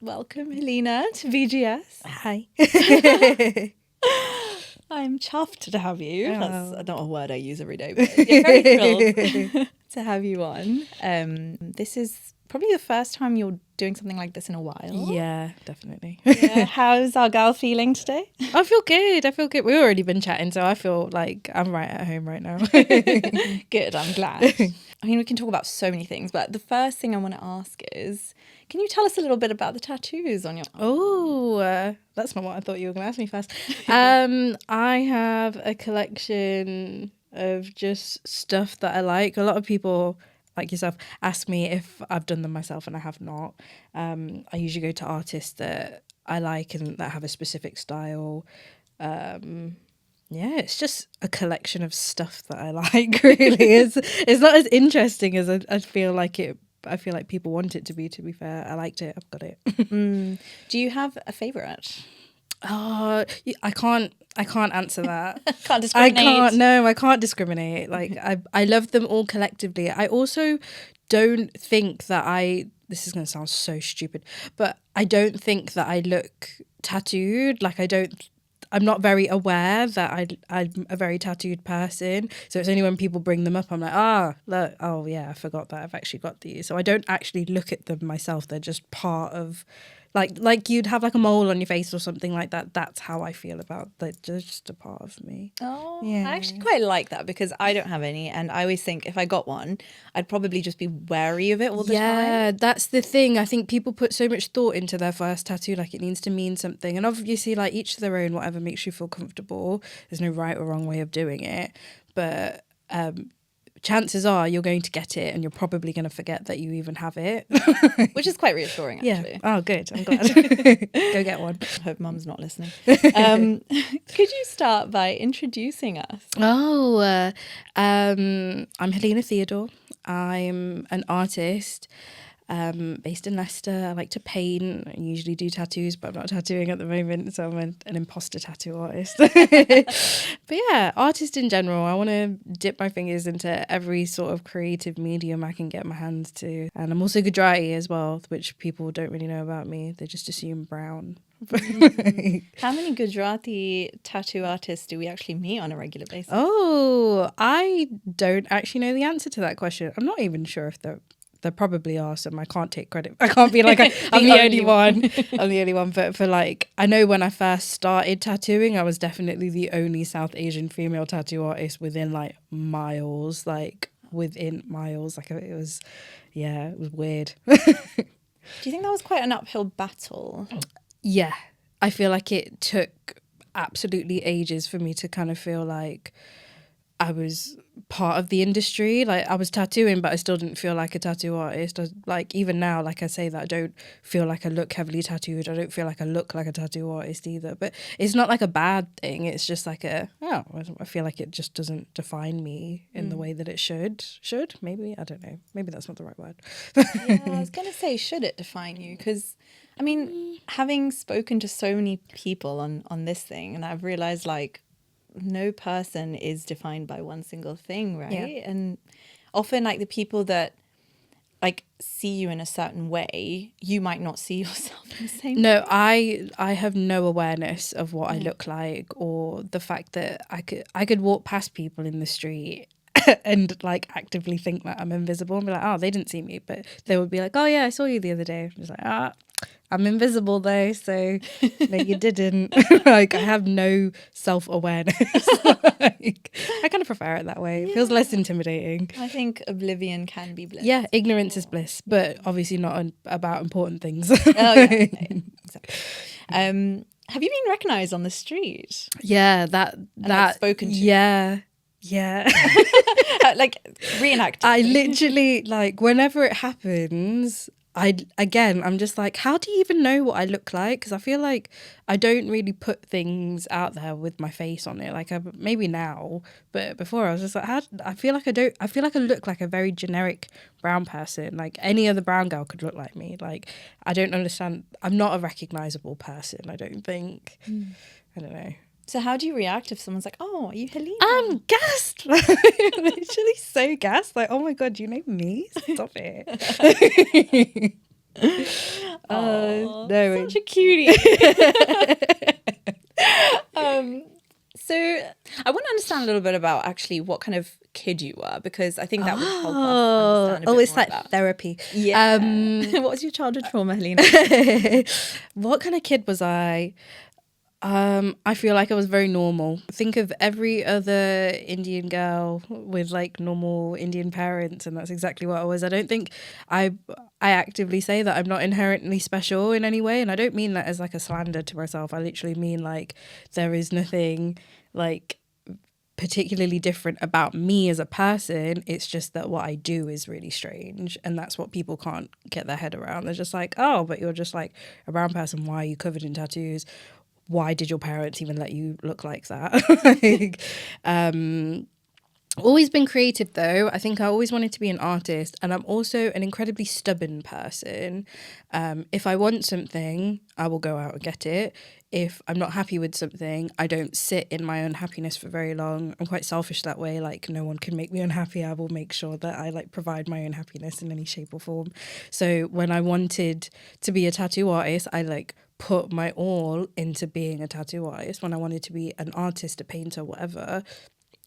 Welcome, Heleena, to VGS. Hi. I'm chuffed to have you. Oh. That's not a word I use every day, but yeah, very thrilled to have you on. This is probably the first time you're doing something like this in a while. Yeah, definitely. Yeah. How's our gal feeling today? I feel good. We've already been chatting, so I feel like I'm right at home right now. Good, I'm glad. I mean, we can talk about so many things, but the first thing I want to ask is, can you tell us a little bit about the tattoos on your arm? Oh, that's not what I thought you were going to ask me first. I have a collection of just stuff that I like. A lot of people, like yourself, ask me if I've done them myself, and I have not. I usually go to artists that I like and that have a specific style. Yeah, it's just a collection of stuff that I like, really. It's not as interesting as I feel like it. I feel like people want it to be fair. I liked it. I've got it. Do you have a favourite? Oh, I can't answer that. Can't discriminate. I can't discriminate. Like, I love them all collectively. I also don't think that this is going to sound so stupid, but I don't think that I look tattooed. Like, I'm not very aware that I'm a very tattooed person. So it's only when people bring them up, I'm like, look, oh yeah, I forgot that I've actually got these. So I don't actually look at them myself. They're just part of, like you'd have like a mole on your face or something like that. That's how I feel about that. They're just a part of me. Oh, Yeah. I actually quite like that because I don't have any, and I always think if I got one, I'd probably just be wary of it all the time. Yeah, that's the thing. I think people put so much thought into their first tattoo, like it needs to mean something. And obviously, like each to their own, whatever makes you feel comfortable. There's no right or wrong way of doing it. But chances are you're going to get it and you're probably going to forget that you even have it. Which is quite reassuring, actually. Yeah. Oh, good. I'm glad. Go get one. I hope Mum's not listening. Could you start by introducing us? Oh, I'm Heleena Theodore. I'm an artist based in Leicester. I like to paint. I usually do tattoos, but I'm not tattooing at the moment, so I'm an imposter tattoo artist. But yeah, artist in general. I want to dip my fingers into every sort of creative medium I can get my hands to. And I'm also Gujarati as well, which people don't really know about me. They just assume brown. How many Gujarati tattoo artists do we actually meet on a regular basis? Oh, I don't actually know the answer to that question. I'm not even sure if there probably are some. I can't take credit. I can't be like, I'm the only one. I'm the only one. But for like, I know when I first started tattooing, I was definitely the only South Asian female tattoo artist within like miles. Like within miles. Like it was weird. Do you think that was quite an uphill battle? Yeah. I feel like it took absolutely ages for me to kind of feel like I was part of the industry. Like I was tattooing, but I still didn't feel like a tattoo artist. Like even now, like I say that I don't feel like I look heavily tattooed. I don't feel like I look like a tattoo artist either. But it's not like a bad thing. It's just like I feel like it just doesn't define me in the way that it should. Should? Maybe? I don't know. Maybe that's not the right word. Yeah, I was going to say, should it define you? Because, I mean, having spoken to so many people on this thing, and I've realised like, no person is defined by one single thing, right? Yeah. And often like the people that like see you in a certain way, you might not see yourself in the same No, way. I have no awareness of what I look like, or the fact that I could walk past people in the street and like actively think that I'm invisible and be like, oh, they didn't see me, but they would be like, oh yeah, I saw you the other day. I was like, I'm invisible though, so no, you didn't. Like I have no self-awareness. Like, I kind of prefer it that way. It feels less intimidating. I think oblivion can be bliss. Yeah, ignorance is bliss, but obviously not about important things. Oh yeah, exactly. Have you been recognised on the street? Yeah, that spoken to. Yeah. Like reenact. I literally like whenever it happens, I'm just like, how do you even know what I look like? Because I feel like I don't really put things out there with my face on it. Like maybe now, but before I was just like, I feel like I look like a very generic brown person. Like any other brown girl could look like me. Like I don't understand. I'm not a recognizable person, I don't think. I don't know. So how do you react if someone's like, oh, are you Heleena? I'm gassed. Literally so gassed. Like, oh my God, do you know me? Stop it. Oh, no. such a cutie. So I want to understand a little bit about actually what kind of kid you were, because I think that would help us understand a bit it's more like about. therapy. Yeah. What was your childhood trauma, Heleena? What kind of kid was I? I feel like I was very normal. Think of every other Indian girl with like normal Indian parents, and that's exactly what I was. I don't think I actively say that I'm not inherently special in any way, and I don't mean that as like a slander to myself. I literally mean like there is nothing like particularly different about me as a person. It's just that what I do is really strange, and that's what people can't get their head around. They're just like, oh, but you're just like a brown person, why are you covered in tattoos? Why did your parents even let you look like that? Like, always been creative though. I think I always wanted to be an artist, and I'm also an incredibly stubborn person. If I want something, I will go out and get it. If I'm not happy with something, I don't sit in my unhappiness for very long. I'm quite selfish that way. Like, no one can make me unhappy. I will make sure that I like provide my own happiness in any shape or form. So when I wanted to be a tattoo artist, I like put my all into being a tattoo artist. When I wanted to be an artist, a painter, whatever,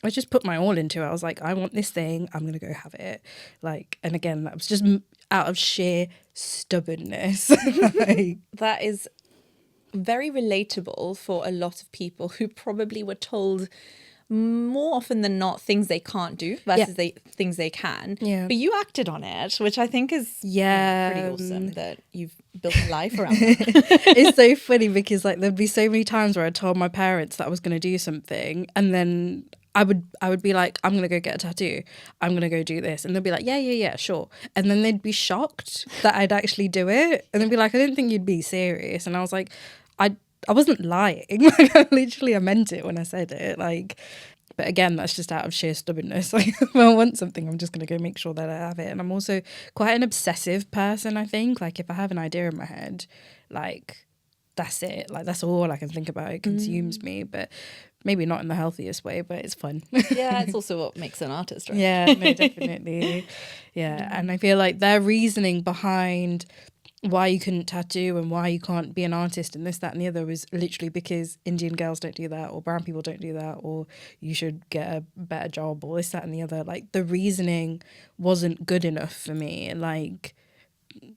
I just put my all into it. I was like, I want this thing, I'm gonna go have it. Like, and again, that was just out of sheer stubbornness. Like, That is very relatable for a lot of people who probably were told more often than not things they can't do versus things they can. Yeah. But you acted on it, which I think is pretty awesome that you've built a life around that. It's so funny because like there'd be so many times where I told my parents that I was going to do something, and then I would be like, I'm gonna go get a tattoo, I'm gonna go do this, and they'd be like, yeah, sure, and then they'd be shocked that I'd actually do it, and they'd be like, I didn't think you'd be serious, and I was like, I wasn't lying. Like, I meant it when I said it. Like, but again, that's just out of sheer stubbornness. Like, if I want something, I'm just gonna go make sure that I have it. And I'm also quite an obsessive person, I think. Like, if I have an idea in my head, like, that's it. Like, that's all I can think about. It consumes me, but maybe not in the healthiest way, but it's fun. Yeah, it's also what makes an artist, right? Yeah, no, definitely. Yeah, and I feel like their reasoning behind why you couldn't tattoo and why you can't be an artist and this, that, and the other was literally because Indian girls don't do that, or brown people don't do that, or you should get a better job, or this, that, and the other. Like, the reasoning wasn't good enough for me. Like,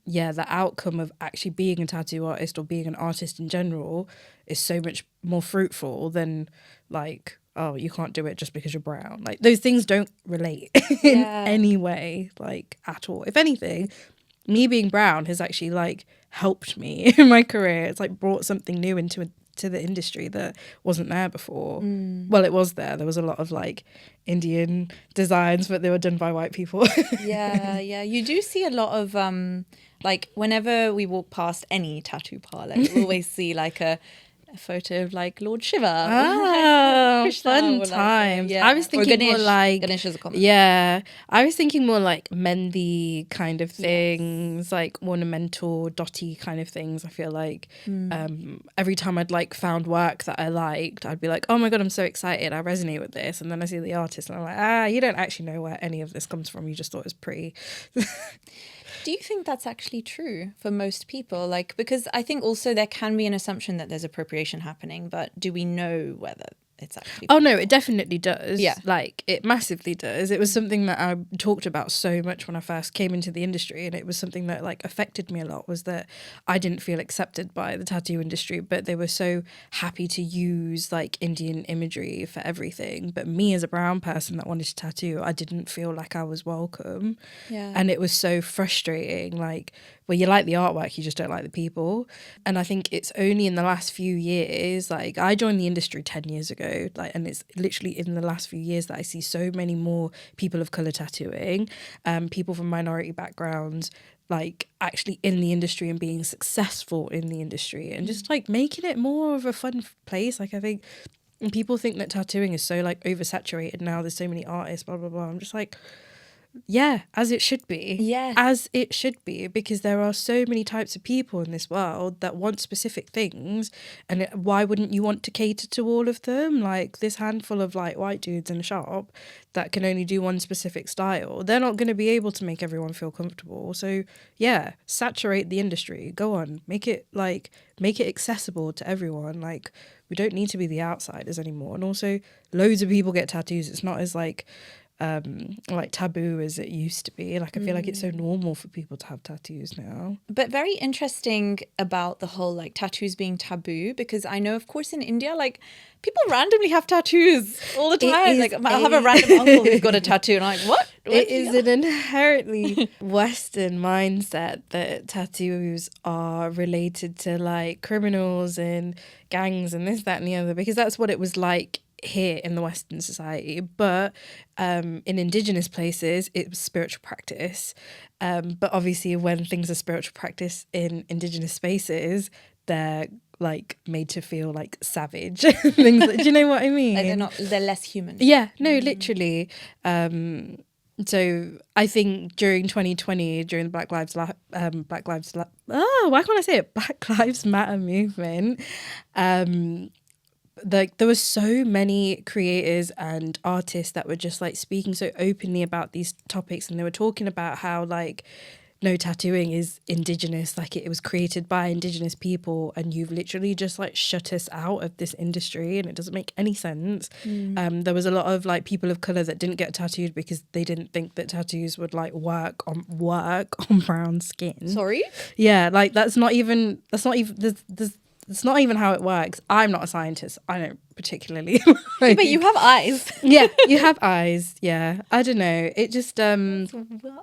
yeah, the outcome of actually being a tattoo artist or being an artist in general is so much more fruitful than like, oh, you can't do it just because you're brown. Like, those things don't relate in any way, like, at all. If anything, me being brown has actually like helped me in my career. It's like brought something new to the industry that wasn't there before. Well, it was there. There was a lot of like Indian designs, but they were done by white people. Yeah. You do see a lot of like whenever we walk past any tattoo parlor, you always see like a photo of like Lord Shiva. Oh, fun like, times. I was thinking more like Ganesh is a common. Yeah, I was thinking more like Mendi kind of things, like ornamental, dotty kind of things. I feel like every time I'd like found work that I liked, I'd be like, oh my god, I'm so excited, I resonate with this, and then I see the artist and I'm like, you don't actually know where any of this comes from. You just thought it was pretty. Do you think that's actually true for most people? Like, because I think also there can be an assumption that there's appropriation happening, but do we know whether it's actually Oh no, it definitely does. Yeah. Like, it massively does. It was something that I talked about so much when I first came into the industry, and it was something that like affected me a lot, was that I didn't feel accepted by the tattoo industry, but they were so happy to use like Indian imagery for everything. But me as a brown person that wanted to tattoo, I didn't feel like I was welcome. Yeah. And it was so frustrating. Like, well, you like the artwork, you just don't like the people. And I think it's only in the last few years, like I joined the industry 10 years ago, like, and it's literally in the last few years that I see so many more people of colour tattooing, people from minority backgrounds, like actually in the industry and being successful in the industry, and just like making it more of a fun place. Like, I think people think that tattooing is so like oversaturated now, there's so many artists, blah, blah, blah. I'm just like, Yeah, as it should be. Yes. As it should be, because there are so many types of people in this world that want specific things, and why wouldn't you want to cater to all of them? Like this handful of like white dudes in a shop that can only do one specific style, they're not going to be able to make everyone feel comfortable. So yeah, saturate the industry. Go on, make it accessible to everyone. Like we don't need to be the outsiders anymore. And also, loads of people get tattoos. It's not as like taboo as it used to be. Like I feel like it's so normal for people to have tattoos now. But very interesting about the whole like tattoos being taboo, because I know of course in India like people randomly have tattoos all the time. Like I'll have a random uncle who's got a tattoo and I'm like, what? It is an inherently Western mindset that tattoos are related to like criminals and gangs and this, that and the other, because that's what it was like here in the Western society. But in indigenous places it was spiritual practice, but obviously when things are spiritual practice in indigenous spaces, they're like made to feel like savage. Things like, do you know what I mean? Like they're less human. Yeah, no, literally. So I think during 2020, during the Black Lives Matter movement, like there were so many creators and artists that were just like speaking so openly about these topics, and they were talking about how like no, tattooing is indigenous, like it was created by indigenous people, and you've literally just like shut us out of this industry and it doesn't make any sense. There was a lot of like people of color that didn't get tattooed because they didn't think that tattoos would like work on brown skin. Sorry? Yeah, like that's not even it's not even how it works. I'm not a scientist. I don't particularly. Yeah, but you have eyes. Yeah, you have eyes. Yeah, I don't know. It just That's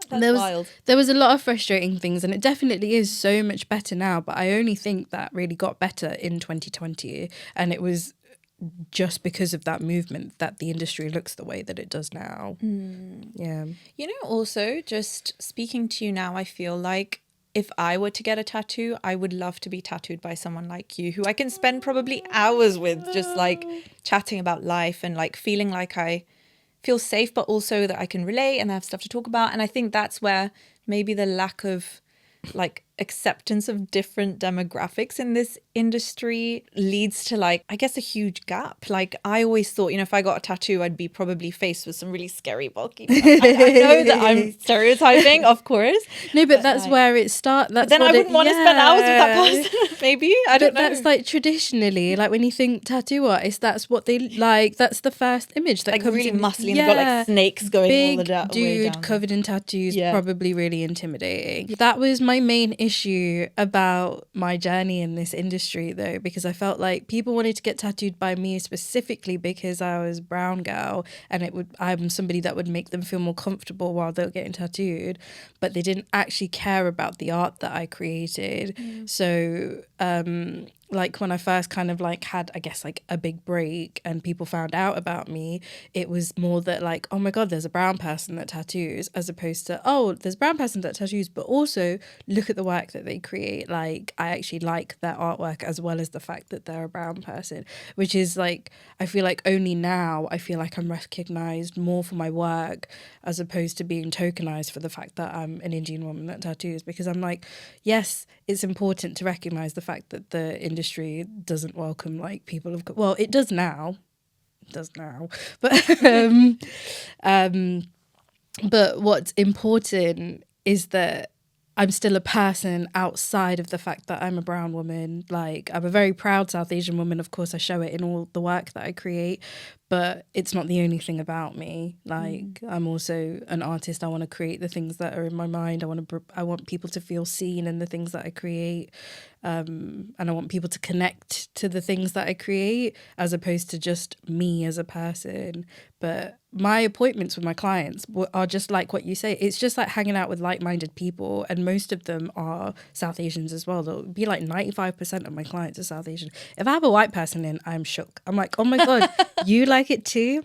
wild. There was a lot of frustrating things, and it definitely is so much better now. But I only think that really got better in 2020, and it was just because of that movement that the industry looks the way that it does now. Yeah. You know, also just speaking to you now, I feel like if I were to get a tattoo, I would love to be tattooed by someone like you, who I can spend probably hours with, just like chatting about life and like feeling like I feel safe, but also that I can relate and I have stuff to talk about. And I think that's where maybe the lack of like acceptance of different demographics in this industry leads to like, I guess, a huge gap. Like I always thought, you know, if I got a tattoo, I'd be probably faced with some really scary bulky stuff. I know that I'm stereotyping, of course. No, but that's like, where it starts. But then I wouldn't want to spend hours with that person. Maybe, I don't know. That's like traditionally, like when you think tattoo artists, that's what they like. That's the first image that like comes really in. muscly, and they've got like snakes going big all the way down. Dude covered in tattoos, probably really intimidating. That was my main issue about my journey in this industry, though, because I felt like people wanted to get tattooed by me specifically because I was a brown girl, and I'm somebody that would make them feel more comfortable while they were getting tattooed, but they didn't actually care about the art that I created. So like when I first kind of like had, I guess, like a big break and people found out about me, it was more that like, oh my God, there's a brown person that tattoos, as opposed to, oh, there's a brown person that tattoos, but also look at the work that they create. Like I actually like their artwork as well as the fact that they're a brown person, which is like, I feel like only now I feel like I'm recognized more for my work as opposed to being tokenized for the fact that I'm an Indian woman that tattoos, because I'm like, yes, it's important to recognize the fact that the industry doesn't welcome like people of, well, it does now, but what's important is that I'm still a person outside of the fact that I'm a brown woman. Like I'm a very proud South Asian woman. Of course, I show it in all the work that I create, but it's not the only thing about me. Like I'm also an artist. I want to create the things that are in my mind. I want people to feel seen in the things that I create. And I want people to connect to the things that I create as opposed to just me as a person. But my appointments with my clients are just like what you say. It's just like hanging out with like-minded people, and most of them are South Asians as well. There'll be like 95% of my clients are South Asian. If I have a white person in, I'm shook. I'm like, oh my God, you like it too?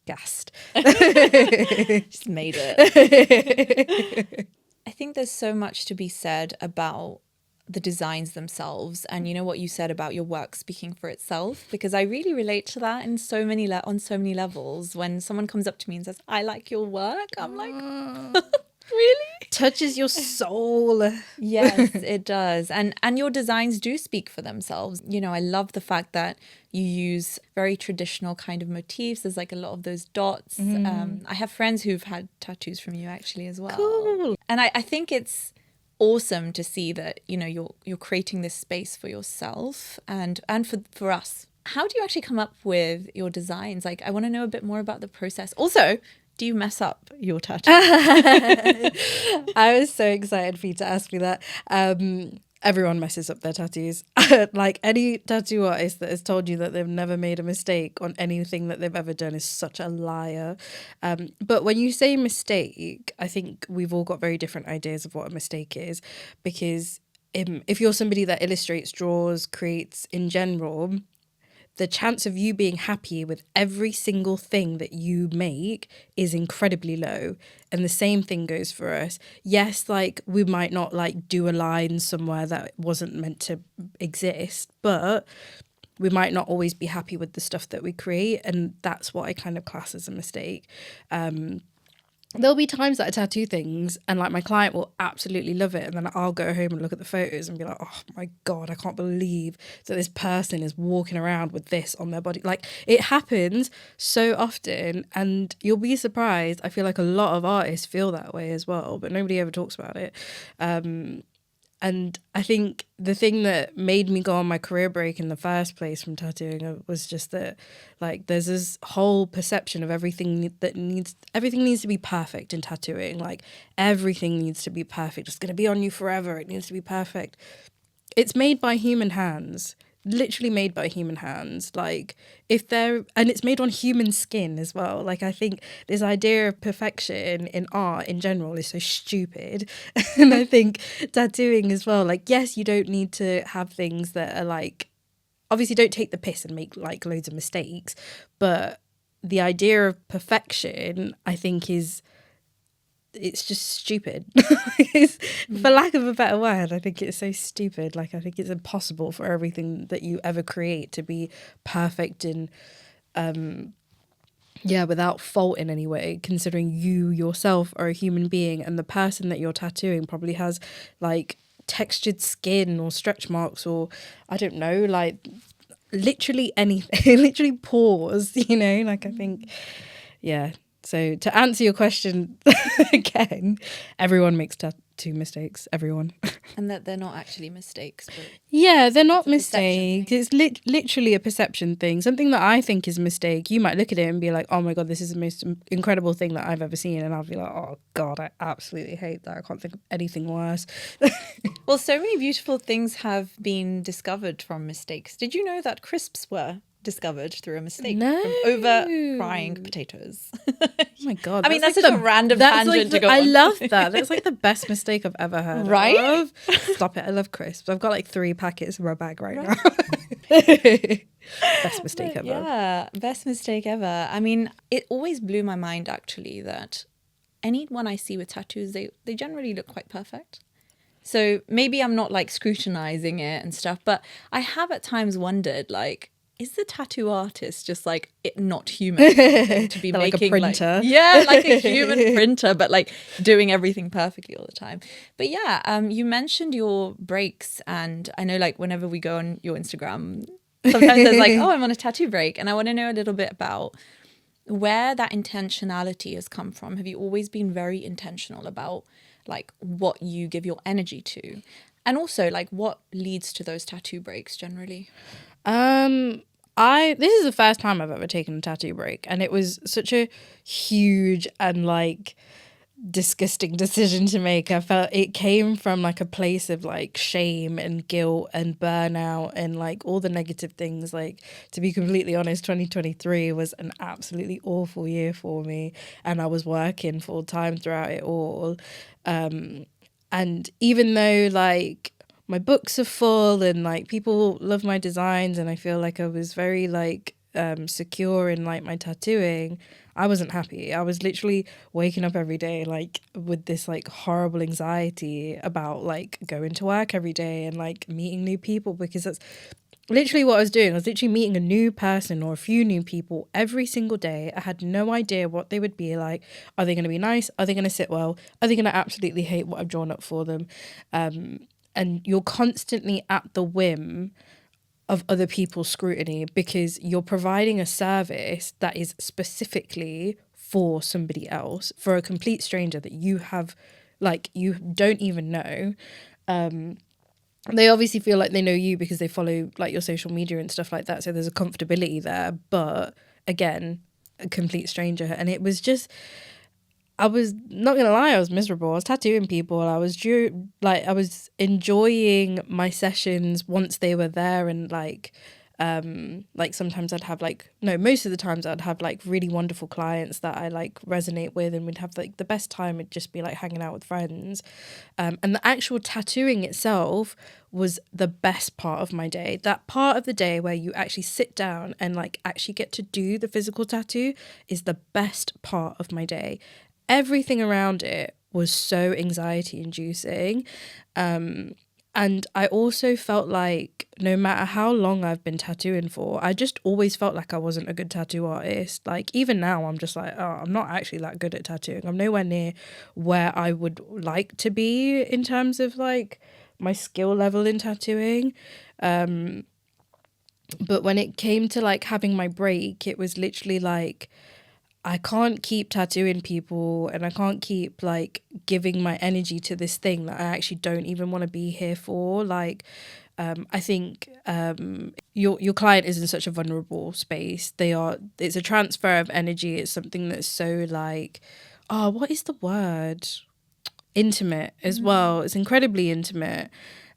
Gassed. Just made it. I think there's so much to be said about the designs themselves, and you know what you said about your work speaking for itself, because I really relate to that in so many on so many levels. When someone comes up to me and says, I like your work, I'm like, really? Touches your soul. Yes, it does. And your designs do speak for themselves. You know, I love the fact that you use very traditional kind of motifs. There's like a lot of those dots. I have friends who've had tattoos from you actually as well. Cool. And I think it's awesome to see that, you know, you're creating this space for yourself and for us. How do you actually come up with your designs? Like, I want to know a bit more about the process. Also, do you mess up your tattoo? I was so excited for you to ask me that. Everyone messes up their tattoos. Like, any tattoo artist that has told you that they've never made a mistake on anything that they've ever done is such a liar. But when you say mistake, I think we've all got very different ideas of what a mistake is, because if you're somebody that illustrates, draws, creates in general, the chance of you being happy with every single thing that you make is incredibly low. And the same thing goes for us. Yes, like, we might not like do a line somewhere that wasn't meant to exist, but we might not always be happy with the stuff that we create. And that's what I kind of class as a mistake. There'll be times that I tattoo things and like my client will absolutely love it, and then I'll go home and look at the photos and be like, oh my God, I can't believe that this person is walking around with this on their body. Like, it happens so often, and you'll be surprised. I feel like a lot of artists feel that way as well, but nobody ever talks about it. And I think the thing that made me go on my career break in the first place from tattooing was just that, like, there's this whole perception of everything needs to be perfect in tattooing. Like, everything needs to be perfect. It's going to be on you forever. It needs to be perfect. It's made by human hands. Literally made by human hands. Like, and it's made on human skin as well. Like, I think this idea of perfection in art in general is so stupid. And I think tattooing as well, like, yes, you don't need to have things that are like, obviously don't take the piss and make like loads of mistakes, but the idea of perfection, I think, it's just stupid. For lack of a better word, I think it's so stupid. Like, I think it's impossible for everything that you ever create to be perfect and without fault in any way, considering you yourself are a human being and the person that you're tattooing probably has like textured skin or stretch marks or, I don't know, like literally anything, literally pores, you know, like, I think, yeah. So to answer your question again, everyone makes tattoo mistakes, everyone. And that they're not actually mistakes. But yeah, they're not mistakes. It's literally a perception thing. Something that I think is a mistake, you might look at it and be like, oh my God, this is the most incredible thing that I've ever seen. And I'll be like, oh God, I absolutely hate that. I can't think of anything worse. Well, so many beautiful things have been discovered from mistakes. Did you know that crisps were discovered through a mistake from over frying potatoes? Oh my God. I mean, that's such a random tangent to go on. I love that. That's like the best mistake I've ever heard. Right? Stop it. I love crisps. I've got like 3 packets in my bag right now. Best mistake ever. Yeah, best mistake ever. I mean, it always blew my mind actually that anyone I see with tattoos, they generally look quite perfect. So maybe I'm not like scrutinizing it and stuff, but I have at times wondered, like, is the tattoo artist just like not human to be making like a printer? Like a human printer, but like doing everything perfectly all the time. But yeah, you mentioned your breaks, and I know like whenever we go on your Instagram, sometimes there's like, oh, I'm on a tattoo break, and I want to know a little bit about where that intentionality has come from. Have you always been very intentional about like what you give your energy to, and also like what leads to those tattoo breaks generally? This is the first time I've ever taken a tattoo break, and it was such a huge and like disgusting decision to make. I felt it came from like a place of like shame and guilt and burnout and like all the negative things. Like, to be completely honest, 2023 was an absolutely awful year for me, and I was working full time throughout it all. And even though like my books are full and like people love my designs, and I feel like I was very like secure in like my tattooing, I wasn't happy. I was literally waking up every day like with this like horrible anxiety about like going to work every day and like meeting new people, because that's literally what I was doing. I was literally meeting a new person or a few new people every single day. I had no idea what they would be like. Are they going to be nice? Are they going to sit well? Are they going to absolutely hate what I've drawn up for them? And you're constantly at the whim of other people's scrutiny, because you're providing a service that is specifically for somebody else, for a complete stranger that you have, like, you don't even know. They obviously feel like they know you because they follow like your social media and stuff like that, so there's a comfortability there, but again, a complete stranger. And it was just, I was not gonna lie, I was miserable. I was tattooing people. I was enjoying my sessions once they were there, and like sometimes I'd have like, no, most of the times I'd have like really wonderful clients that I like resonate with, and we'd have like the best time. It'd just be like hanging out with friends, and the actual tattooing itself was the best part of my day. That part of the day where you actually sit down and like actually get to do the physical tattoo is the best part of my day. Everything around it was so anxiety inducing. And I also felt like no matter how long I've been tattooing for, I just always felt like I wasn't a good tattoo artist. Like even now, I'm just like, oh, I'm not actually that good at tattooing. I'm nowhere near where I would like to be in terms of like my skill level in tattooing. But when it came to like having my break, it was literally like, I can't keep tattooing people, and I can't keep like giving my energy to this thing that I actually don't even want to be here for. Like, I think your client is in such a vulnerable space. It's a transfer of energy. It's something that's so like, oh, what is the word? Intimate as well. It's incredibly intimate.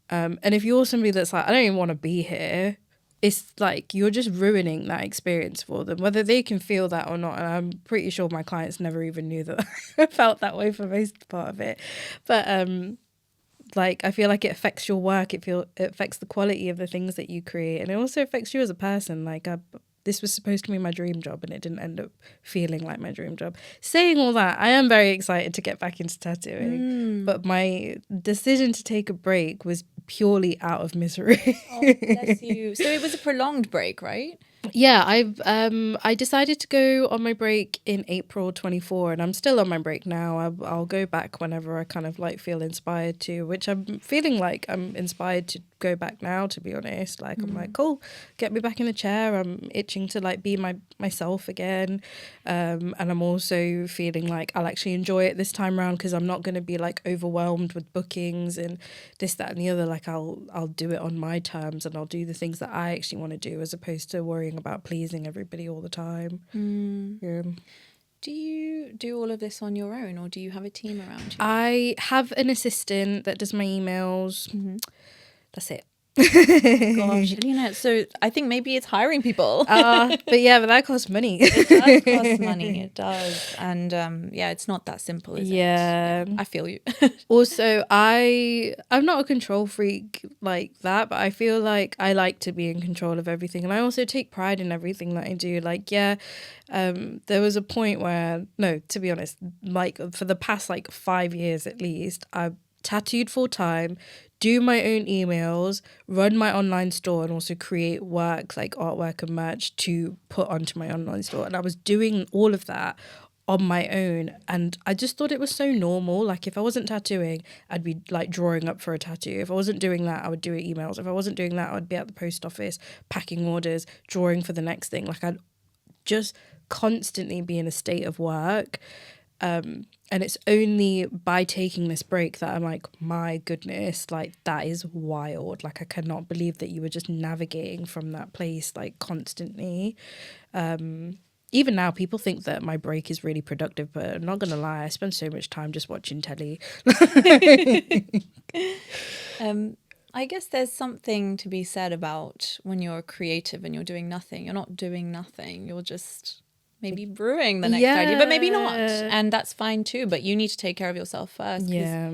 And if you're somebody that's like, I don't even want to be here, it's like you're just ruining that experience for them, whether they can feel that or not. And I'm pretty sure my clients never even knew that I felt that way for most part of it. But like I feel like it affects your work. It affects the quality of the things that you create, and it also affects you as a person. Like this was supposed to be my dream job, and it didn't end up feeling like my dream job. Saying all that, I am very excited to get back into tattooing, but my decision to take a break was purely out of misery. Oh, bless you. So it was a prolonged break, right? Yeah, I decided to go on my break in April 24, and I'm still on my break now. I'll go back whenever I kind of like feel inspired to, which I'm feeling like I'm inspired to go back now, to be honest. Like I'm like, cool, get me back in the chair. I'm itching to like be myself again. And I'm also feeling like I'll actually enjoy it this time around, because I'm not going to be like overwhelmed with bookings and this, that and the other. Like I'll do it on my terms, and I'll do the things that I actually want to do, as opposed to worrying about pleasing everybody all the time. Yeah. Do you do all of this on your own, or do you have a team around you? I have an assistant that does my emails. That's it. Gosh, Heleena, so I think maybe it's hiring people. But that costs money. It does cost money. It does. And it's not that simple, is it? Yeah. I feel you. Also, I'm not a control freak like that, but I feel like I like to be in control of everything, and I also take pride in everything that I do. Like, there was a point where, no, to be honest, like for the past like 5 years at least, I've tattooed full time, do my own emails, run my online store, and also create work like artwork and merch to put onto my online store. And I was doing all of that on my own, and I just thought it was so normal. Like if I wasn't tattooing, I'd be like drawing up for a tattoo. If I wasn't doing that, I would do emails. If I wasn't doing that, I'd be at the post office packing orders, drawing for the next thing. Like I'd just constantly be in a state of work. And it's only by taking this break that I'm like, my goodness, like that is wild. Like I cannot believe that you were just navigating from that place like constantly. Even now, people think that my break is really productive, but I'm not going to lie, I spend so much time just watching telly. I guess there's something to be said about when you're creative and you're doing nothing. You're not doing nothing. You're just maybe brewing the next idea, but maybe not. And that's fine too. But you need to take care of yourself first. Yeah.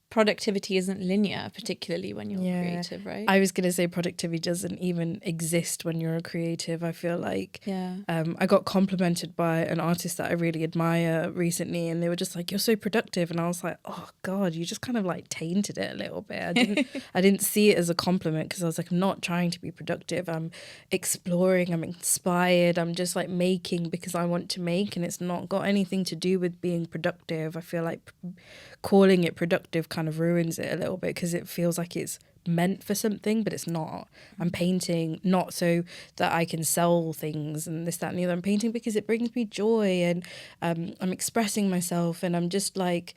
productivity isn't linear, particularly when you're creative, right? I was going to say productivity doesn't even exist when you're a creative. I feel like I got complimented by an artist that I really admire recently, and they were just like, "You're so productive," and I was like, "Oh God, you just kind of like tainted it a little bit." I didn't see it as a compliment, because I was like, "I'm not trying to be productive. I'm exploring. I'm inspired. I'm just like making because I want to make, and it's not got anything to do with being productive." I feel like calling it productive kind of ruins it a little bit, because it feels like it's meant for something, but it's not. I'm painting not so that I can sell things and this, that, and the other. I'm painting because it brings me joy, and I'm expressing myself, and I'm just like,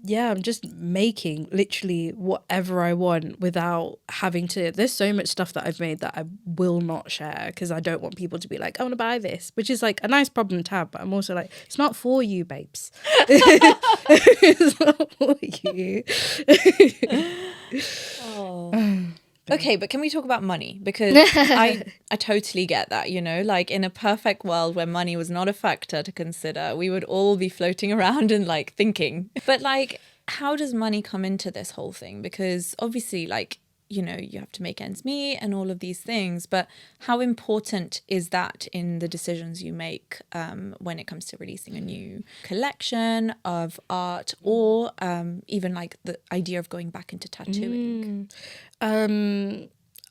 I'm just making literally whatever I want without having to. There's so much stuff that I've made that I will not share, because I don't want people to be like, I want to buy this, which is like a nice problem to have, but I'm also like, it's not for you, babes. It's not for you. Okay, but can we talk about money? Because I totally get that, you know, like in a perfect world where money was not a factor to consider, we would all be floating around and like thinking. But like, how does money come into this whole thing? Because obviously, like, you know, you have to make ends meet and all of these things, but how important is that in the decisions you make when it comes to releasing a new collection of art, or even like the idea of going back into tattooing?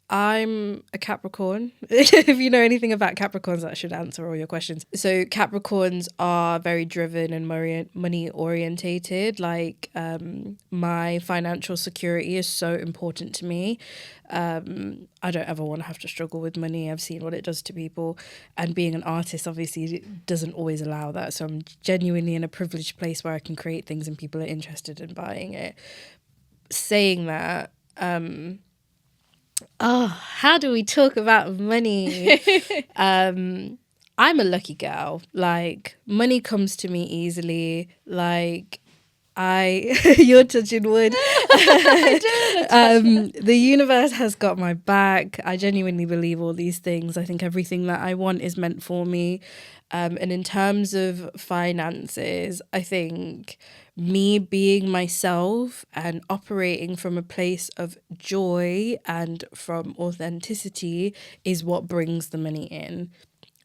I'm a Capricorn. If you know anything about Capricorns, that should answer all your questions. So Capricorns are very driven and money orientated. Like my financial security is so important to me. I don't ever want to have to struggle with money. I've seen what it does to people, and being an artist obviously doesn't always allow that. So I'm genuinely in a privileged place where I can create things and people are interested in buying it. Saying that, how do we talk about money? I'm a lucky girl. Like, money comes to me easily. Like, you're touching wood. The universe has got my back. I genuinely believe all these things. I think everything that I want is meant for me. And in terms of finances, I think me being myself and operating from a place of joy and from authenticity is what brings the money in.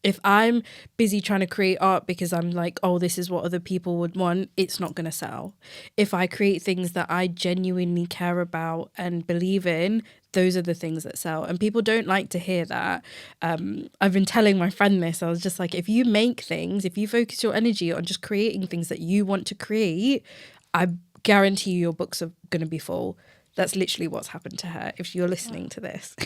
If I'm busy trying to create art because I'm like, oh, this is what other people would want, it's not going to sell. If I create things that I genuinely care about and believe in, those are the things that sell. And people don't like to hear that. I've been telling my friend this. I was just like, if you make things, if you focus your energy on just creating things that you want to create, I guarantee you your books are going to be full. That's literally what's happened to her, if you're listening to this.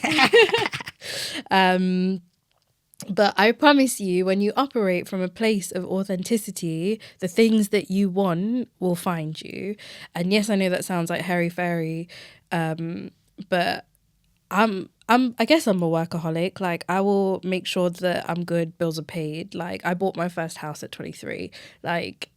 But I promise you, when you operate from a place of authenticity, the things that you want will find you. And yes, I know that sounds like hairy-fairy, but I guess I'm a workaholic. Like, I will make sure that I'm good, bills are paid. Like, I bought my first house at 23. Like,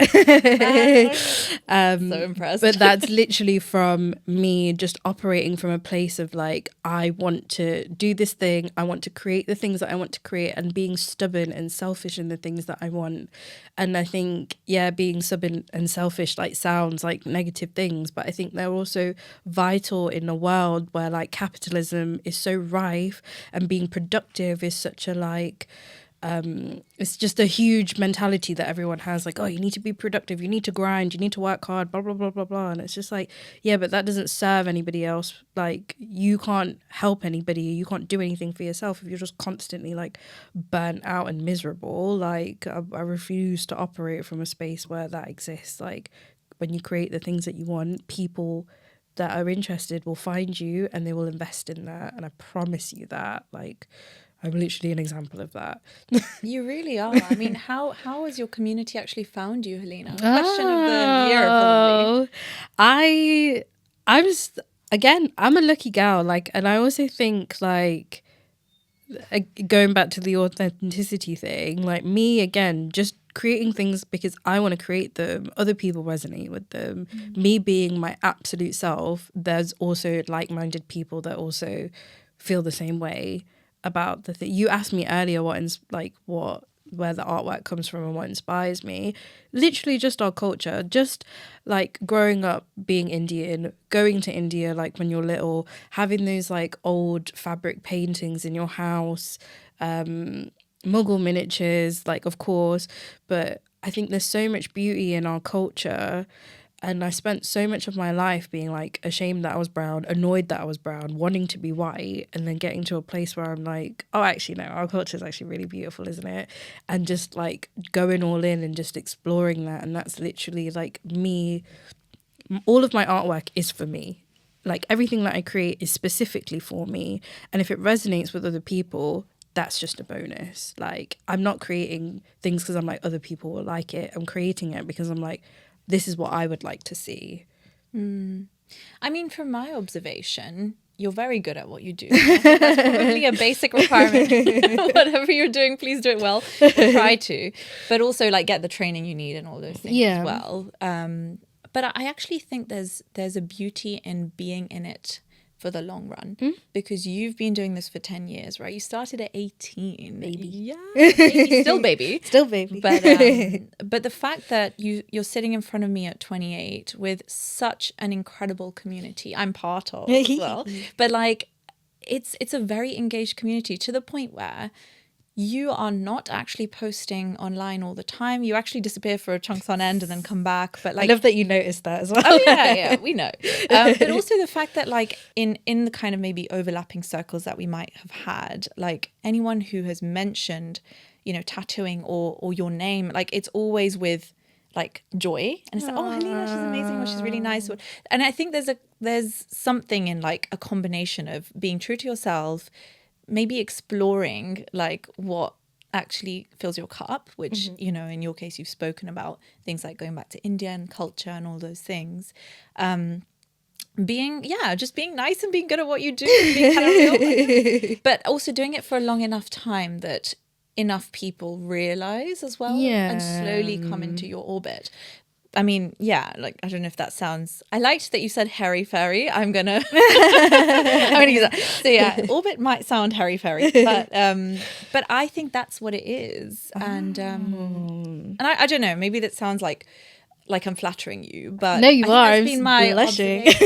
So impressed. But that's literally from me just operating from a place of like, I want to do this thing. I want to create the things that I want to create, and being stubborn and selfish in the things that I want. And I think, being stubborn and selfish like sounds like negative things, but I think they're also vital in a world where like capitalism is so rife, and being productive is such a like it's just a huge mentality that everyone has, like, oh, you need to be productive, you need to grind, you need to work hard, blah blah blah blah blah. And it's just like, but that doesn't serve anybody else. Like, you can't help anybody, you can't do anything for yourself if you're just constantly like burnt out and miserable. Like, I refuse to operate from a space where that exists. Like, when you create the things that you want, people that are interested will find you and they will invest in that. And I promise you that. Like, I'm literally an example of that. You really are. I mean, how has your community actually found you, Heleena? Question of the year, probably. I'm a lucky girl. Like, and I also think like, going back to the authenticity thing, like me again, just creating things because I want to create them, other people resonate with them. Me being my absolute self, there's also like-minded people that also feel the same way about the thing. You asked me earlier what where the artwork comes from and what inspires me. Literally just our culture, just like growing up being Indian, going to India like when you're little, having those like old fabric paintings in your house, Mughal miniatures, like of course, but I think there's so much beauty in our culture. And I spent so much of my life being like ashamed that I was brown, annoyed that I was brown, wanting to be white, and then getting to a place where I'm like, oh, actually, no, our culture is actually really beautiful, isn't it? And just like going all in and just exploring that. And that's literally like me. All of my artwork is for me. Like everything that I create is specifically for me. And if it resonates with other people, that's just a bonus. Like I'm not creating things because I'm like, other people will like it. I'm creating it because I'm like, this is what I would like to see. I mean, from my observation, you're very good at what you do. I think that's probably a basic requirement. Whatever you're doing, please do it well. Or try to. But also, like, get the training you need and all those things as well. But I actually think there's a beauty in being in it for the long run, because you've been doing this for 10 years, right? You started at 18. Baby. Yeah. Baby. Still baby. Still baby. But the fact that you're sitting in front of me at 28 with such an incredible community I'm part of as well. But like it's a very engaged community to the point where you are not actually posting online all the time. You actually disappear for chunks on end and then come back. But like, I love that you noticed that as well. Oh yeah, we know. But also the fact that like in the kind of maybe overlapping circles that we might have had, like anyone who has mentioned, you know, tattooing or your name, like it's always with like joy, and it's like, oh, Heleena, she's amazing, or she's really nice. And I think there's something in like a combination of being true to yourself, maybe exploring like what actually fills your cup, which, you know, in your case, you've spoken about things like going back to India and culture and all those things. Being nice and being good at what you do, being kind of real, but also doing it for a long enough time that enough people realize as well, and slowly come into your orbit. I mean, yeah, like, I don't know if that sounds... I liked that you said hairy fairy. I'm going to... I'm going to use that. So yeah, orbit might sound hairy fairy, but I think that's what it is. And I don't know, maybe that sounds like I'm flattering you, but... No, you are. That's been my blushing. No, but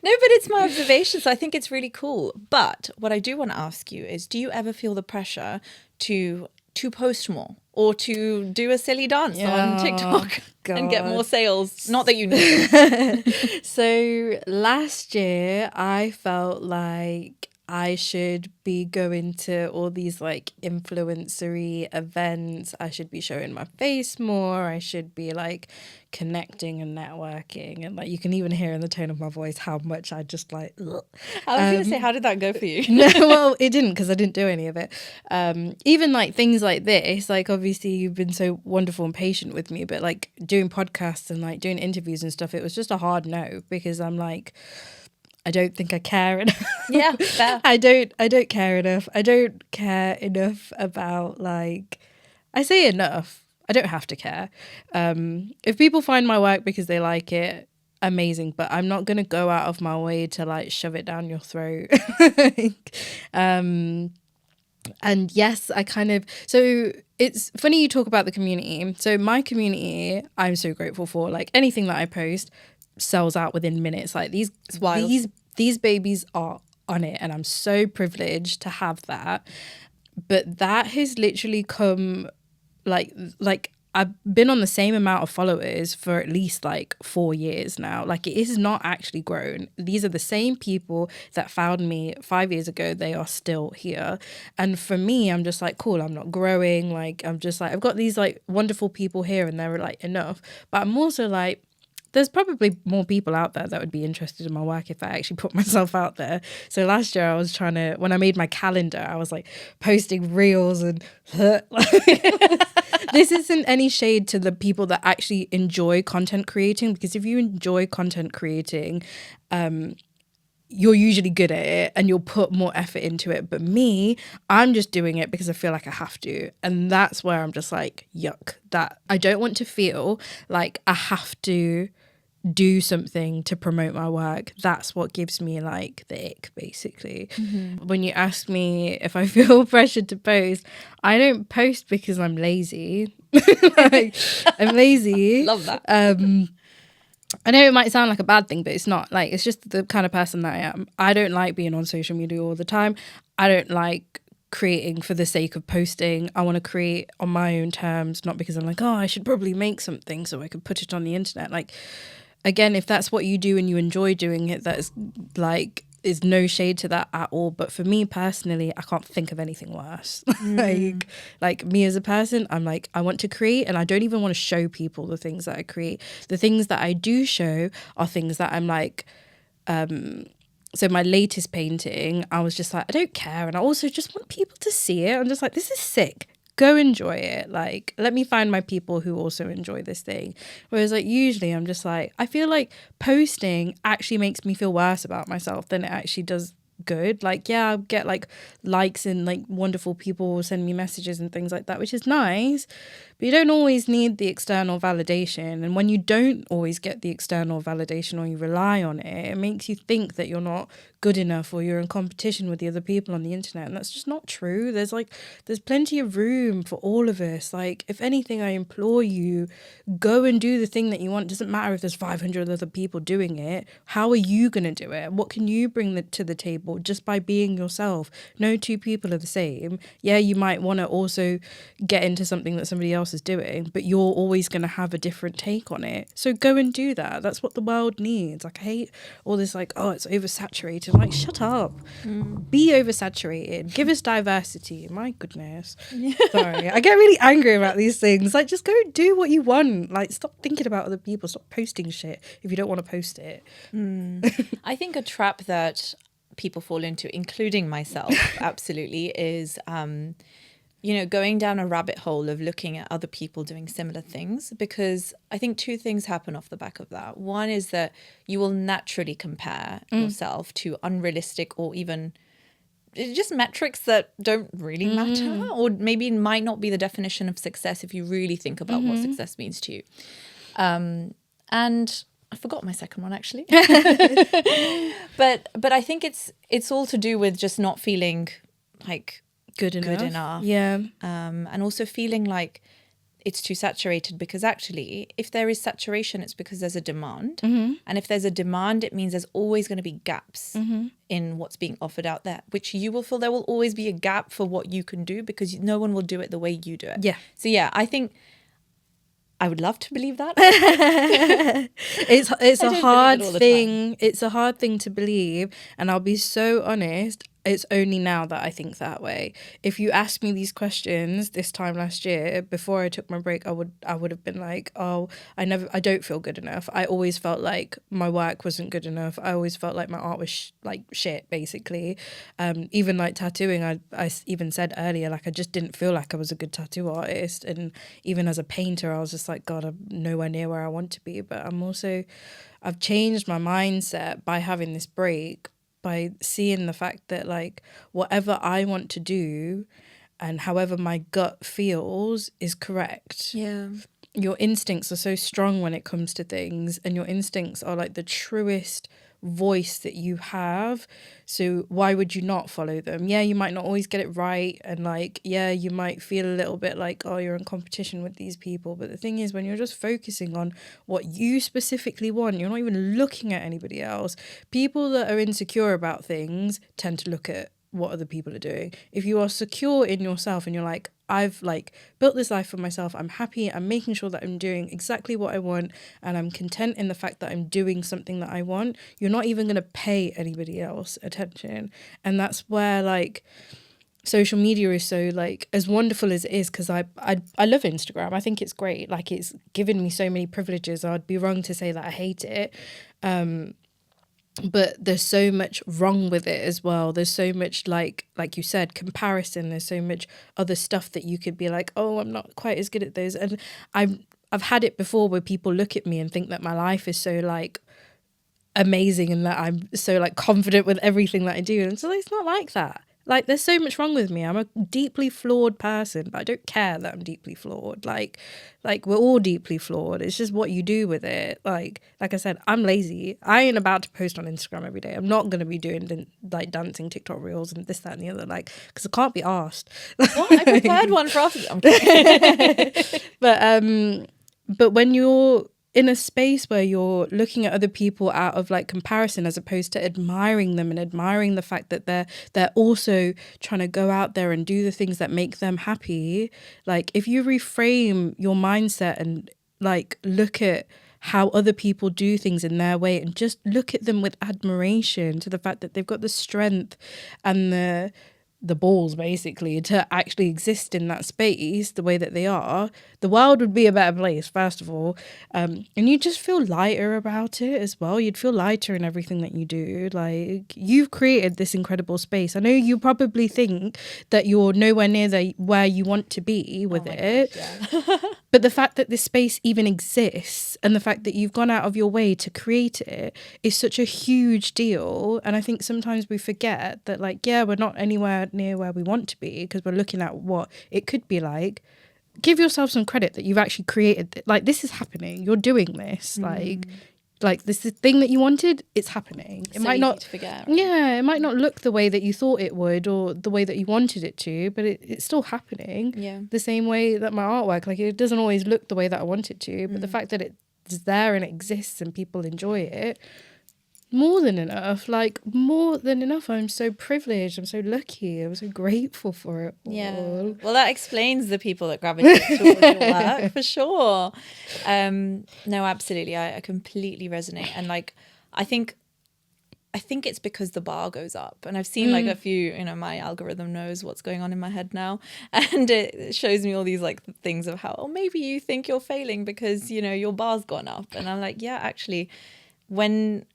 it's my observation, so I think it's really cool. But what I do want to ask you is, do you ever feel the pressure to post more or to do a silly dance on TikTok and get more sales? Not that you need. So last year I felt like I should be going to all these like influencery events. I should be showing my face more. I should be like connecting and networking. And like you can even hear in the tone of my voice how much I just like... Ugh. I was going to say, how did that go for you? No, well, it didn't, because I didn't do any of it. Even like things like this, like obviously you've been so wonderful and patient with me, but like doing podcasts and like doing interviews and stuff, it was just a hard no, because I'm like... I don't think I care enough. Yeah, fair. I don't care enough. I don't care enough about like... I say enough. I don't have to care. If people find my work because they like it, amazing. But I'm not going to go out of my way to like shove it down your throat. And yes, I kind of... So it's funny you talk about the community. So my community, I'm so grateful for. Like anything that I post sells out within minutes. Like these babies are on it, and I'm so privileged to have that. But that has literally come like I've been on the same amount of followers for at least like 4 years now. Like it is not actually grown. These are the same people that found me 5 years ago. They are still here. And for me, I'm just like, cool, I'm not growing. Like I'm just like, I've got these like wonderful people here and they're like enough. But I'm also like, there's probably more people out there that would be interested in my work if I actually put myself out there. So last year I was trying to, when I made my calendar, I was like posting reels and this isn't any shade to the people that actually enjoy content creating, because if you enjoy content creating, you're usually good at it and you'll put more effort into it. But me, I'm just doing it because I feel like I have to. And that's where I'm just like, yuck, that I don't want to feel like I have to do something to promote my work, that's what gives me like the ick, basically. When you ask me if I feel pressured to post, I don't post because I'm lazy. Like, I'm lazy. Love that. I know it might sound like a bad thing, but it's not. Like, it's just the kind of person that I am. I don't like being on social media all the time. I don't like creating for the sake of posting. I want to create on my own terms, not because I'm like, oh, I should probably make something so I could put it on the internet. Like, again, if that's what you do and you enjoy doing it, that's like, is no shade to that at all. But for me personally, I can't think of anything worse. like me as a person, I'm like, I want to create, and I don't even want to show people the things that I create. The things that I do show are things that I'm like, so my latest painting, I was just like, I don't care. And I also just want people to see it. I'm just like, this is sick. Go enjoy it. Like, let me find my people who also enjoy this thing. Whereas like usually I'm just like, I feel like posting actually makes me feel worse about myself than it actually does good. Like, yeah, I'll get like likes and like wonderful people will send me messages and things like that, which is nice. But you don't always need the external validation. And when you don't always get the external validation or you rely on it, it makes you think that you're not good enough or you're in competition with the other people on the internet. And that's just not true. There's plenty of room for all of us. Like, if anything, I implore you, go and do the thing that you want. It doesn't matter if there's 500 other people doing it. How are you going to do it? What can you bring to the table just by being yourself? No two people are the same. Yeah, you might want to also get into something that somebody else is doing, but you're always going to have a different take on it. So go and do that. That's what the world needs. Like, I hate all this like, oh, it's oversaturated. Like, shut up. Be oversaturated. Give us diversity. My goodness. Sorry. I get really angry about these things. Like, just go do what you want. Like, stop thinking about other people. Stop posting shit if you don't want to post it. I think a trap that people fall into, including myself, absolutely, is going down a rabbit hole of looking at other people doing similar things, because I think two things happen off the back of that. One is that you will naturally compare yourself to unrealistic or even just metrics that don't really matter, or maybe might not be the definition of success if you really think about what success means to you. And I forgot my second one, actually. but I think it's all to do with just not feeling like good enough. Yeah. And also feeling like it's too saturated, because actually if there is saturation, it's because there's a demand. And if there's a demand, it means there's always going to be gaps in what's being offered out there, which you will feel there will always be a gap for what you can do, because no one will do it the way you do it. Yeah. So yeah, I think I would love to believe that. It's a hard thing. Time. It's a hard thing to believe, and I'll be so honest. It's only now that I think that way. If you asked me these questions this time last year, before I took my break, I would have been like, oh, I don't feel good enough. I always felt like my work wasn't good enough. I always felt like my art was like shit, basically. Even like tattooing, I even said earlier, like I just didn't feel like I was a good tattoo artist. And even as a painter, I was just like, God, I'm nowhere near where I want to be. But I've changed my mindset by having this break, by seeing the fact that like whatever I want to do and however my gut feels is correct. Yeah. Your instincts are so strong when it comes to things, and your instincts are like the truest voice that you have. So why would you not follow them? Yeah, you might not always get it right, and like, yeah, you might feel a little bit like, oh, you're in competition with these people. But the thing is, when you're just focusing on what you specifically want, you're not even looking at anybody else. People that are insecure about things tend to look at what other people are doing. If you are secure in yourself and you're like, I've like built this life for myself, I'm happy, I'm making sure that I'm doing exactly what I want, and I'm content in the fact that I'm doing something that I want, you're not even going to pay anybody else attention. And that's where like social media is so like as wonderful as it is, because I love Instagram. I think it's great. Like, it's given me so many privileges. I'd be wrong to say that I hate it. But there's so much wrong with it as well. There's so much like you said, comparison. There's so much other stuff that you could be like, oh, I'm not quite as good at those. And I've had it before where people look at me and think that my life is so like amazing and that I'm so like confident with everything that I do. And so it's not like that. Like, there's so much wrong with me. I'm a deeply flawed person, but I don't care that I'm deeply flawed. Like we're all deeply flawed. It's just what you do with it. Like I said, I'm lazy. I ain't about to post on Instagram every day. I'm not going to be doing like dancing TikTok reels and this, that, and the other. Like, because I can't be asked. What? I prepared one for after. I'm kidding. But when you're in a space where you're looking at other people out of like comparison as opposed to admiring them and admiring the fact that they're also trying to go out there and do the things that make them happy, like if you reframe your mindset and like look at how other people do things in their way and just look at them with admiration to the fact that they've got the strength and the balls basically to actually exist in that space the way that they are, the world would be a better place, first of all. And you just feel lighter about it as well. You'd feel lighter in everything that you do. Like, you've created this incredible space. I know you probably think that you're nowhere near where you want to be with it. Gosh, yeah. But the fact that this space even exists and the fact that you've gone out of your way to create it is such a huge deal. And I think sometimes we forget that, like, yeah, we're not anywhere near where we want to be because we're looking at what it could be like. Give yourself some credit that you've actually created. Like, this is happening. You're doing this. Like this is the thing that you wanted, it's happening. It So might easy not to forget, right? Yeah, it might not look the way that you thought it would or the way that you wanted it to, but it's still happening. Yeah. The same way that my artwork, like, it doesn't always look the way that I want it to, but the fact that it's there and it exists and people enjoy it, more than enough. Like, more than enough. I'm so privileged. I'm so lucky. I'm so grateful for it all. Yeah. Well, that explains the people that gravitate towards your work for sure. No, absolutely. I completely resonate. And like, I think it's because the bar goes up. And I've seen like a few, my algorithm knows what's going on in my head now. And it shows me all these like things of how, maybe you think you're failing because, your bar's gone up. And I'm like, yeah, actually, when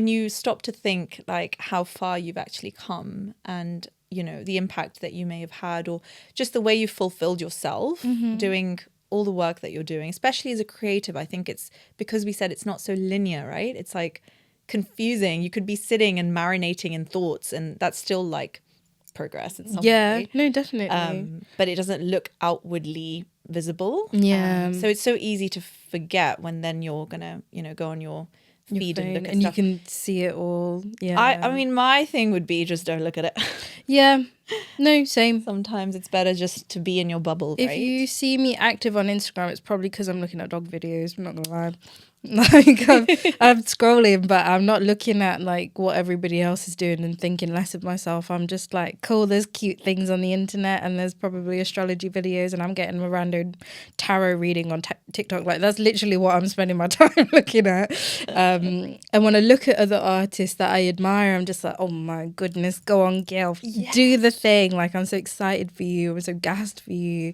you stop to think like how far you've actually come and, the impact that you may have had or just the way you fulfilled yourself doing all the work that you're doing, especially as a creative, I think it's because we said it's not so linear, right? It's like confusing. You could be sitting and marinating in thoughts and that's still like progress in some way. No, definitely. But it doesn't look outwardly visible. So it's so easy to forget when then you're gonna, go on your feed and look at and stuff. you can see it all. Yeah. I mean, my thing would be just don't look at it. Yeah. No, same. Sometimes it's better just to be in your bubble, If right? you see me active on Instagram, it's probably because I'm looking at dog videos. I'm not gonna lie. Like, I'm scrolling, but I'm not looking at like what everybody else is doing and thinking less of myself. I'm just like, cool, there's cute things on the internet and there's probably astrology videos and I'm getting a random tarot reading on TikTok. Like, that's literally what I'm spending my time looking at. And when I look at other artists that I admire, I'm just like, oh my goodness, go on, girl, do the thing. Like, I'm so excited for you. I'm so gassed for you.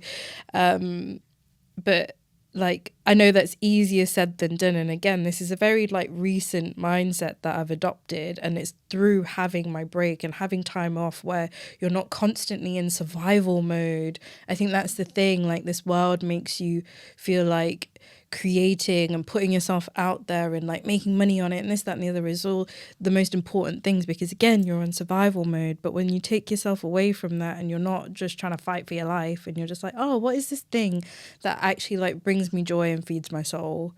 But like, I know that's easier said than done. And again, this is a very like recent mindset that I've adopted, and it's through having my break and having time off where you're not constantly in survival mode. I think that's the thing. Like, this world makes you feel like creating and putting yourself out there and like making money on it and this, that, and the other is all the most important things because again, you're in survival mode. But when you take yourself away from that and you're not just trying to fight for your life and you're just like, oh, what is this thing that actually like brings me joy and feeds my soul?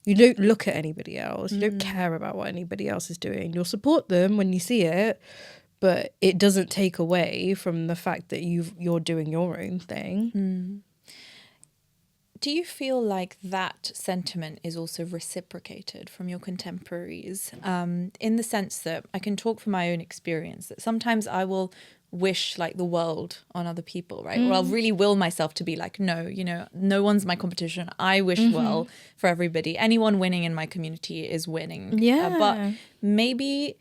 You don't look at anybody else. You don't care about what anybody else is doing. You'll support them when you see it, but it doesn't take away from the fact that you're doing your own thing. Do you feel like that sentiment is also reciprocated from your contemporaries? In the sense that I can talk from my own experience, that sometimes I will wish like the world on other people, right? Or I'll really will myself to be like, no, no one's my competition. I wish well for everybody. Anyone winning in my community is winning. Yeah. But maybe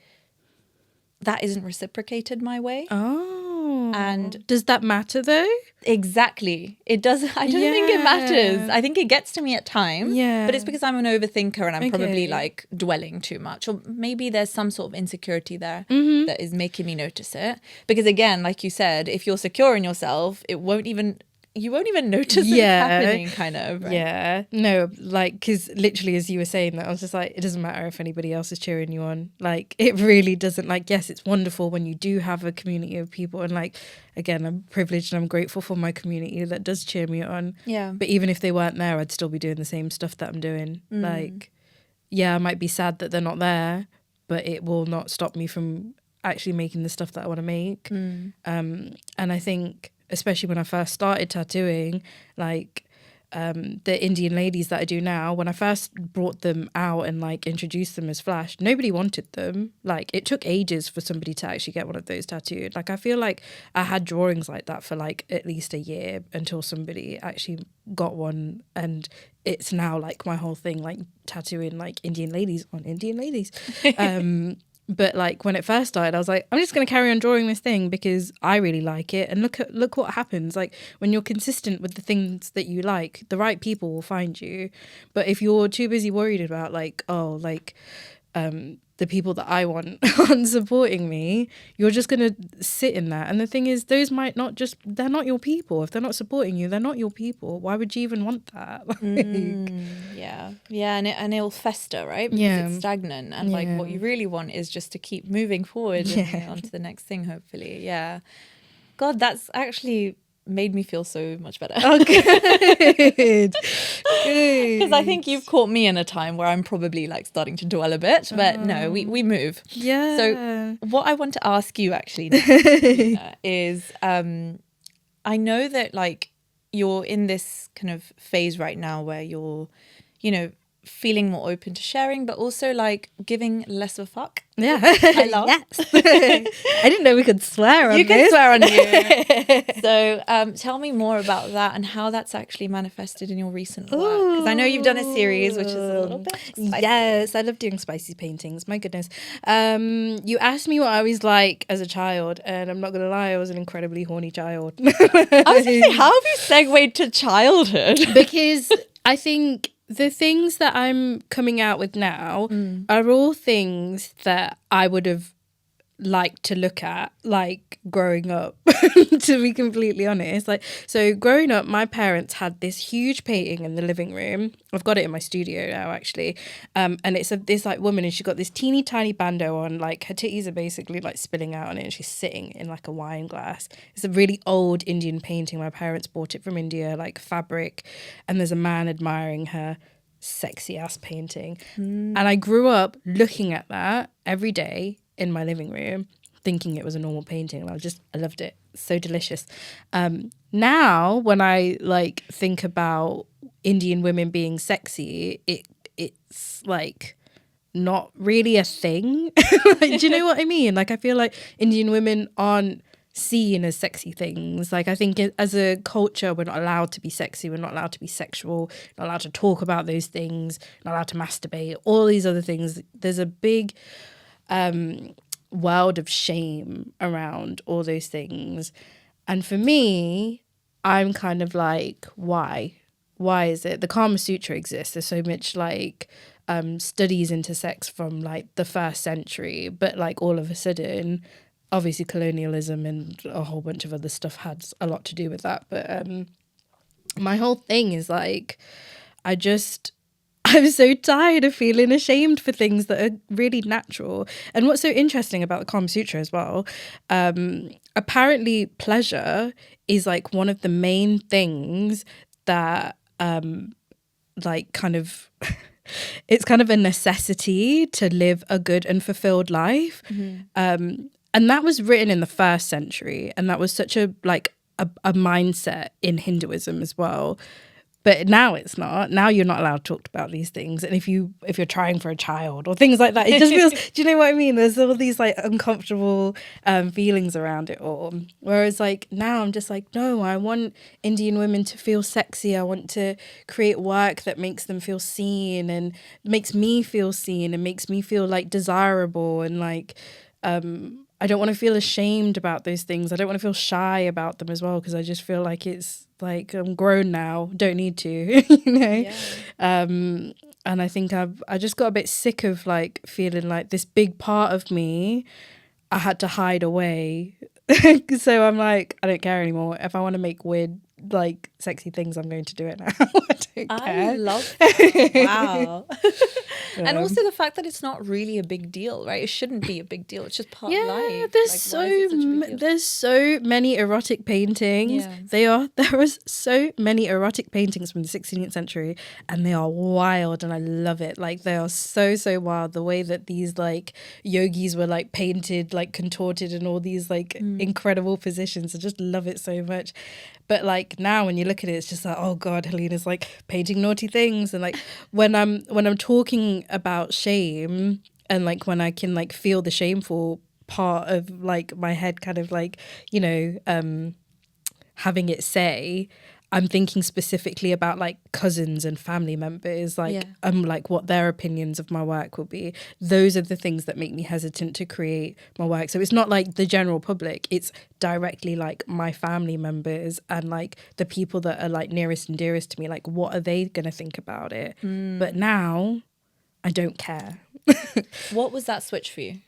that isn't reciprocated my way. Oh. And does that matter though? Exactly. It does. I don't think it matters. I think it gets to me at times. Yeah. But it's because I'm an overthinker and I'm probably Okay. like dwelling too much. Or maybe there's some sort of insecurity there that is making me notice it. Because again, like you said, if you're secure in yourself, it won't even you won't even notice it's happening, kind of, right? Yeah. No, like, because literally as you were saying that, I was just like, it doesn't matter if anybody else is cheering you on. Like, it really doesn't. Like, yes, it's wonderful when you do have a community of people. And like, again, I'm privileged and I'm grateful for my community that does cheer me on. Yeah. But even if they weren't there, I'd still be doing the same stuff that I'm doing. Like, yeah, I might be sad that they're not there, but it will not stop me from actually making the stuff that I want to make. And I think, especially when I first started tattooing, like the Indian ladies that I do now, when I first brought them out and like introduced them as Flash, nobody wanted them. Like, it took ages for somebody to actually get one of those tattooed. Like, I feel like I had drawings like that for like at least a year until somebody actually got one, and it's now like my whole thing, like tattooing like Indian ladies on Indian ladies. But like when it first started, I was like, I'm just going to carry on drawing this thing because I really like it. And look what happens. Like, when you're consistent with the things that you like, the right people will find you. But if you're too busy worried about like, oh, like the people that I want aren't supporting me, you're just going to sit in that. And the thing is, those might not just, they're not your people. If they're not supporting you, they're not your people. Why would you even want that? Yeah, and it'll fester, right? Because it's stagnant, and like what you really want is just to keep moving forward and on to the next thing, hopefully. Yeah. God, that's actually made me feel so much better. Oh, good. Because I think you've caught me in a time where I'm probably like starting to dwell a bit, but no, we move. Yeah. So what I want to ask you actually now, is I know that like you're in this kind of phase right now where you're, you know, feeling more open to sharing, but also like giving less of a fuck. Yeah. I love. Yes. I didn't know we could swear on you this. can swear on you. So tell me more about that and how that's actually manifested in your recent work. Because I know you've done a series which is a little bit spicy. Yes, I love doing spicy paintings. My goodness. You asked me what I was like as a child, and I'm not going to lie, I was an incredibly horny child. I was going to say, how have you segued to childhood? Because I think the things that I'm coming out with now are all things that I would have liked to look at, like growing up, to be completely honest. Like, so growing up, my parents had this huge painting in the living room. I've got it in my studio now, actually. And it's of this like woman, and she's got this teeny tiny bandeau on, like her titties are basically like spilling out on it, and she's sitting in like a wine glass. It's a really old Indian painting. My parents bought it from India, like fabric, and there's a man admiring her sexy ass painting. And I grew up looking at that every day in my living room, thinking it was a normal painting, and I loved it. So delicious. Now when I like think about Indian women being sexy, it's like not really a thing. Like, do you know what I mean? Like, I feel like Indian women aren't seen as sexy things. Like, I think as a culture, we're not allowed to be sexy, we're not allowed to be sexual, not allowed to talk about those things, not allowed to masturbate, all these other things. There's a big world of shame around all those things. And for me, I'm kind of like, why is it? The Kama Sutra exists. There's so much like studies into sex from like the 1st century, but like all of a sudden, obviously colonialism and a whole bunch of other stuff had a lot to do with that. But my whole thing is like, I'm so tired of feeling ashamed for things that are really natural. And what's so interesting about the Kama Sutra as well, apparently pleasure is like one of the main things that like kind of it's kind of a necessity to live a good and fulfilled life. And that was written in the 1st century, and that was such a like a mindset in Hinduism as well. But now it's not. Now you're not allowed to talk about these things. And if you're trying for a child or things like that, it just feels, do you know what I mean? There's all these like uncomfortable feelings around it all. Whereas like now I'm just like, no, I want Indian women to feel sexy. I want to create work that makes them feel seen and makes me feel seen and makes me feel like desirable. And like, I don't want to feel ashamed about those things. I don't want to feel shy about them as well, because I just feel like it's like I'm grown now, don't need to, you know? Yeah. And I think I just got a bit sick of like feeling like this big part of me I had to hide away. So I'm like, I don't care anymore. If I want to make weird like sexy things, I'm going to do it now. I don't care. I love that. Wow. And also the fact that it's not really a big deal, right? It shouldn't be a big deal. It's just part of life. There's Like, why is it such a big deal? there's so many erotic paintings. Yeah. There was so many erotic paintings from the 16th century, and they are wild, and I love it. Like, they are so wild. The way that these like yogis were like painted, like contorted, in all these like incredible positions. I just love it so much. But like now when you look at it, it's just like, oh God, Helena's like painting naughty things. And like when I'm talking about shame, and like when I can like feel the shameful part of like my head kind of like, you know, having it say, I'm thinking specifically about like cousins and family members, like like what their opinions of my work will be. Those are the things that make me hesitant to create my work. So it's not like the general public, it's directly like my family members and like the people that are like nearest and dearest to me. Like, what are they gonna think about it? But now I don't care. What was that switch for you?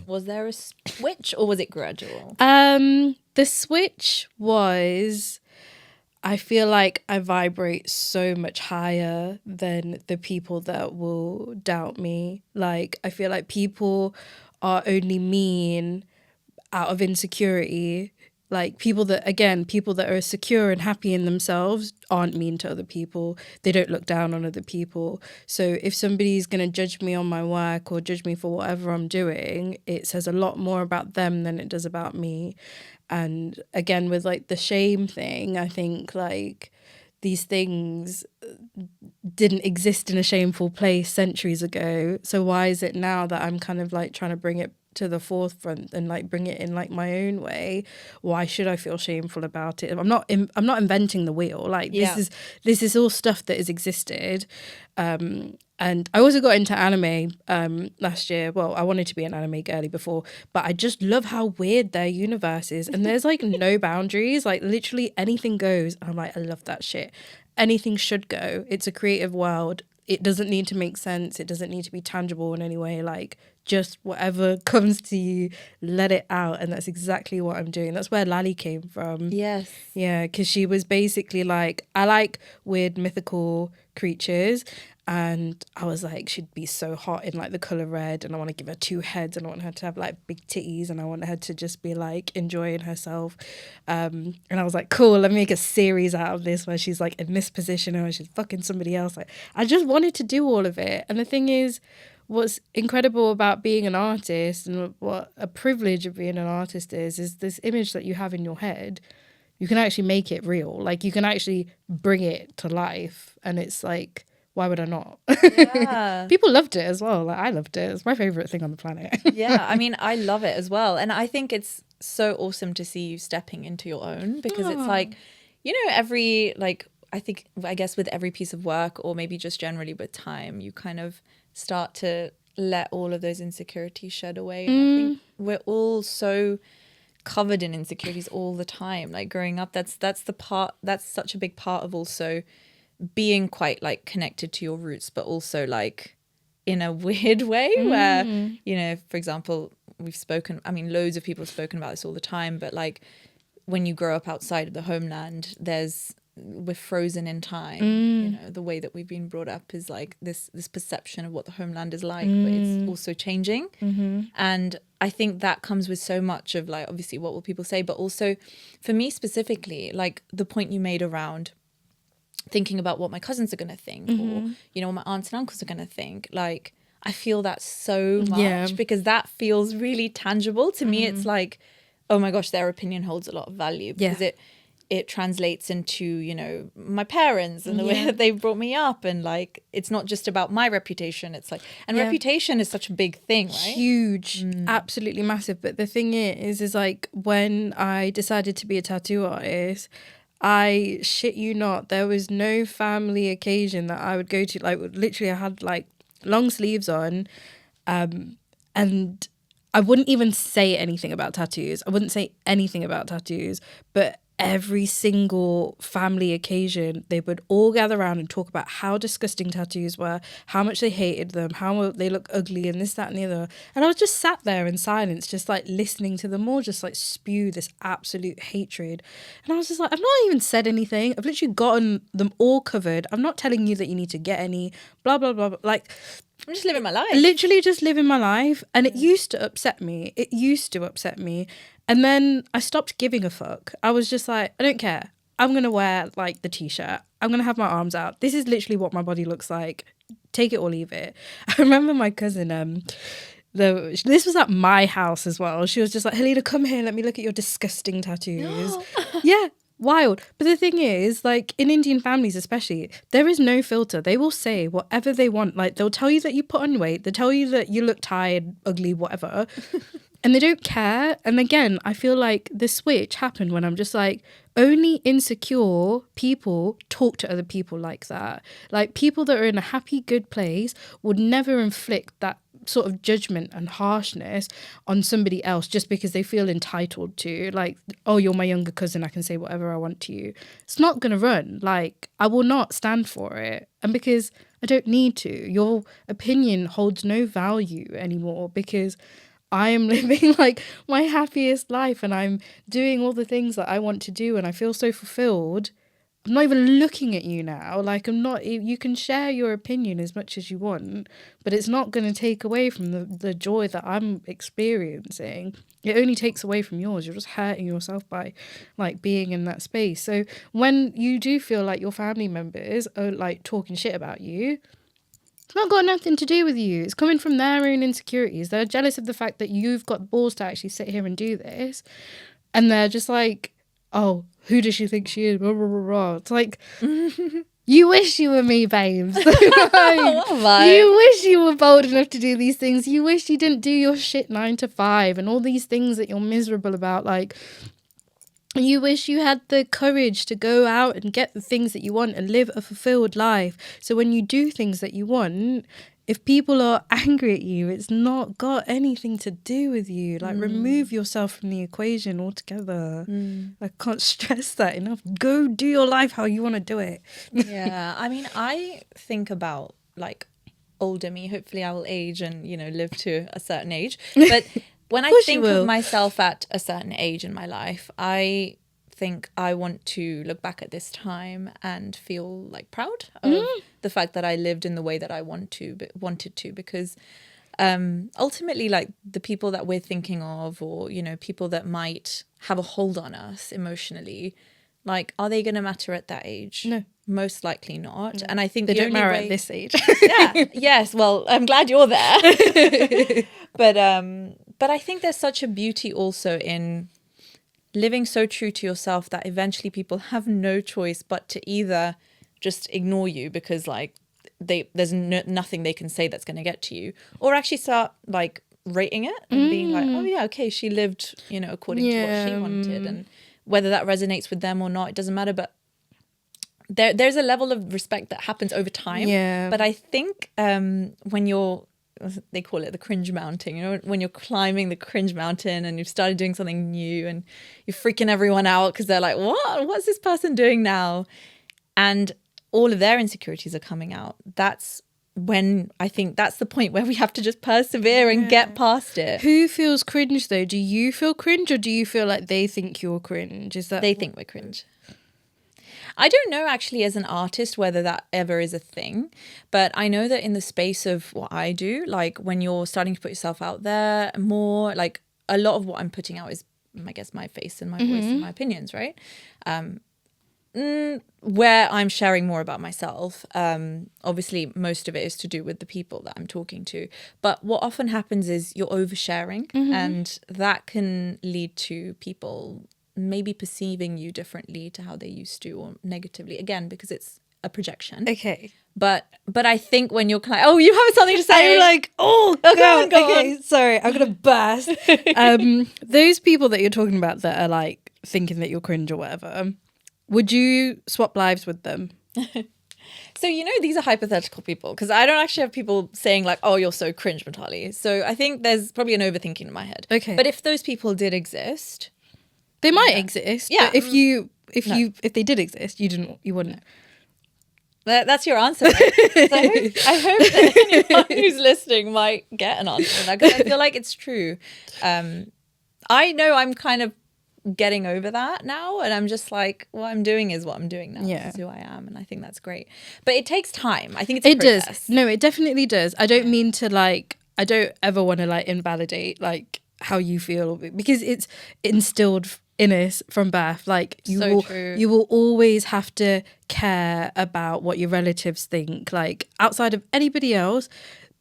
Was there a switch or was it gradual? The switch was, I feel like I vibrate so much higher than the people that will doubt me. Like, I feel like people are only mean out of insecurity. Like, people that are secure and happy in themselves aren't mean to other people. They don't look down on other people. So if somebody's going to judge me on my work or judge me for whatever I'm doing, it says a lot more about them than it does about me. And again, with like the shame thing, I think like these things didn't exist in a shameful place centuries ago. So why is it now that I'm kind of like trying to bring it to the forefront and like bring it in like my own way? Why should I feel shameful about it? I'm not inventing the wheel. Like this is all stuff that has existed. And I also got into anime last year. Well, I wanted to be an anime girly before, but I just love how weird their universe is. And there's like no boundaries, like literally anything goes. And I'm like, I love that shit. Anything should go. It's a creative world. It doesn't need to make sense. It doesn't need to be tangible in any way. Like, just whatever comes to you, let it out. And that's exactly what I'm doing. That's where Lali came from. Yes. Yeah, because she was basically like, I like weird mythical creatures. And I was like, she'd be so hot in like the colour red, and I want to give her 2 heads, and I want her to have like big titties, and I want her to just be like enjoying herself. And I was like, cool, let me make a series out of this where she's like in this position or she's fucking somebody else. Like, I just wanted to do all of it. And the thing is, what's incredible about being an artist and what a privilege of being an artist is this image that you have in your head. You can actually make it real. Like, you can actually bring it to life. And it's like, why would I not? Yeah. People loved it as well. Like, I loved it. It's my favorite thing on the planet. Yeah, I mean, I love it as well. And I think it's so awesome to see you stepping into your own, because it's like, you know, every, like, I guess with every piece of work, or maybe just generally with time, you kind of start to let all of those insecurities shed away. And I think we're all so covered in insecurities all the time. Like, growing up, that's such a big part of also being quite like connected to your roots, but also like in a weird way where, you know, for example, loads of people have spoken about this all the time, but like when you grow up outside of the homeland, we're frozen in time. You know, the way that we've been brought up is like this perception of what the homeland is like, but it's also changing. And I think that comes with so much of like, obviously, what will people say, but also for me specifically, like the point you made around thinking about what my cousins are going to think, or, you know, what my aunts and uncles are going to think. Like, I feel that so much because that feels really tangible to me. It's like, oh my gosh, their opinion holds a lot of value because it translates into, you know, my parents and the way that they brought me up. And like, it's not just about my reputation. It's like, and reputation is such a big thing, right? Huge, absolutely massive. But the thing is like, when I decided to be a tattoo artist, I shit you not, there was no family occasion that I would go to. Like, literally, I had like long sleeves on, and I wouldn't even say anything about tattoos. I wouldn't say anything about tattoos, but every single family occasion, they would all gather around and talk about how disgusting tattoos were, how much they hated them, how they look ugly, and this, that, and the other. And I was just sat there in silence, just like listening to them all just like spew this absolute hatred. And I was just like, I've not even said anything. I've literally gotten them all covered. I'm not telling you that you need to get any, blah, blah, blah, blah. Like, I'm just living my life. Literally just living my life. And it used to upset me. And then I stopped giving a fuck. I was just like, I don't care. I'm going to wear like the t-shirt. I'm going to have my arms out. This is literally what my body looks like. Take it or leave it. I remember my cousin, this was at my house as well. She was just like, Heleena, come here. Let me look at your disgusting tattoos. Yeah. Wild. But the thing is, like in Indian families especially, there is no filter. They will say whatever they want. Like they'll tell you that you put on weight. They'll tell you that you look tired, ugly, whatever. And they don't care. And again, I feel like the switch happened when I'm just like, only insecure people talk to other people like that. Like people that are in a happy, good place would never inflict that sort of judgment and harshness on somebody else just because they feel entitled to, like, oh, you're my younger cousin, I can say whatever I want to you. It's not going to run. Like, I will not stand for it. And because I don't need to, your opinion holds no value anymore because I am living like my happiest life and I'm doing all the things that I want to do and I feel so fulfilled. I'm not even looking at you now. Like you can share your opinion as much as you want, but it's not going to take away from the joy that I'm experiencing. It only takes away from yours. You're just hurting yourself by like being in that space. So when you do feel like your family members are like talking shit about you, it's not got nothing to do with you. It's coming from their own insecurities. They're jealous of the fact that you've got balls to actually sit here and do this. And they're just like, oh, who does she think she is? Blah, blah, blah, blah. It's like, you wish you were me, babes. You wish you were bold enough to do these things. You wish you didn't do your shit 9 to 5 and all these things that you're miserable about. Like, you wish you had the courage to go out and get the things that you want and live a fulfilled life. So when you do things that you want, if people are angry at you, it's not got anything to do with you. Like, remove yourself from the equation altogether. I can't stress that enough. Go do your life how you want to do it. Yeah, I mean, I think about like older me. Hopefully I will age and, live to a certain age. But when I think of myself at a certain age in my life, I think I want to look back at this time and feel like proud of the fact that I lived in the way that I wanted to, because ultimately, like the people that we're thinking of, or people that might have a hold on us emotionally, like, are they going to matter at that age? No. Most likely not. No. And I think they don't matter at this age. Yeah. Yes. Well, I'm glad you're there. But I think there's such a beauty also in living so true to yourself that eventually people have no choice but to either just ignore you because like there's nothing they can say that's going to get to you, or actually start like rating it and being like, oh yeah, okay, she lived, according to what she wanted, and whether that resonates with them or not, it doesn't matter. But there's a level of respect that happens over time. Yeah. But I think when they call it the cringe mountain, when you're climbing the cringe mountain and you've started doing something new and you're freaking everyone out because they're like, what's this person doing now? And all of their insecurities are coming out. That's when I think that's the point where we have to just persevere and get past it. Who feels cringe though? Do you feel cringe or do you feel like they think you're cringe? Is that they think we're cringe? I don't know actually as an artist whether that ever is a thing, but I know that in the space of what I do, like when you're starting to put yourself out there more, like a lot of what I'm putting out is, I guess, my face and my voice and my opinions, right? Where I'm sharing more about myself. Obviously, most of it is to do with the people that I'm talking to. But what often happens is you're oversharing, and that can lead to people maybe perceiving you differently to how they used to, or negatively, again, because it's a projection. Okay. But I think when you're like, oh, you have something to say. I'm like, oh, God. Go Okay, on. sorry, I'm going to burst. Those people that you're talking about that are like thinking that you're cringe or whatever, would you swap lives with them? So, these are hypothetical people, because I don't actually have people saying like, oh, you're so cringe, Matali. So I think there's probably an overthinking in my head. Okay. But if those people did exist, They might exist, Yeah. but if they did exist, you wouldn't. That's your answer, right? So I hope that anyone who's listening might get an answer to that, because I feel like it's true. I know I'm kind of getting over that now, and I'm just like, what I'm doing is what I'm doing now. Yeah. This is who I am, and I think that's great. But it takes time. I think it's a It process. does. No, it definitely does. I don't mean to like. I don't ever want to like invalidate like how you feel, because it's instilled in us from birth. Like you will always have to care about what your relatives think. Like outside of anybody else,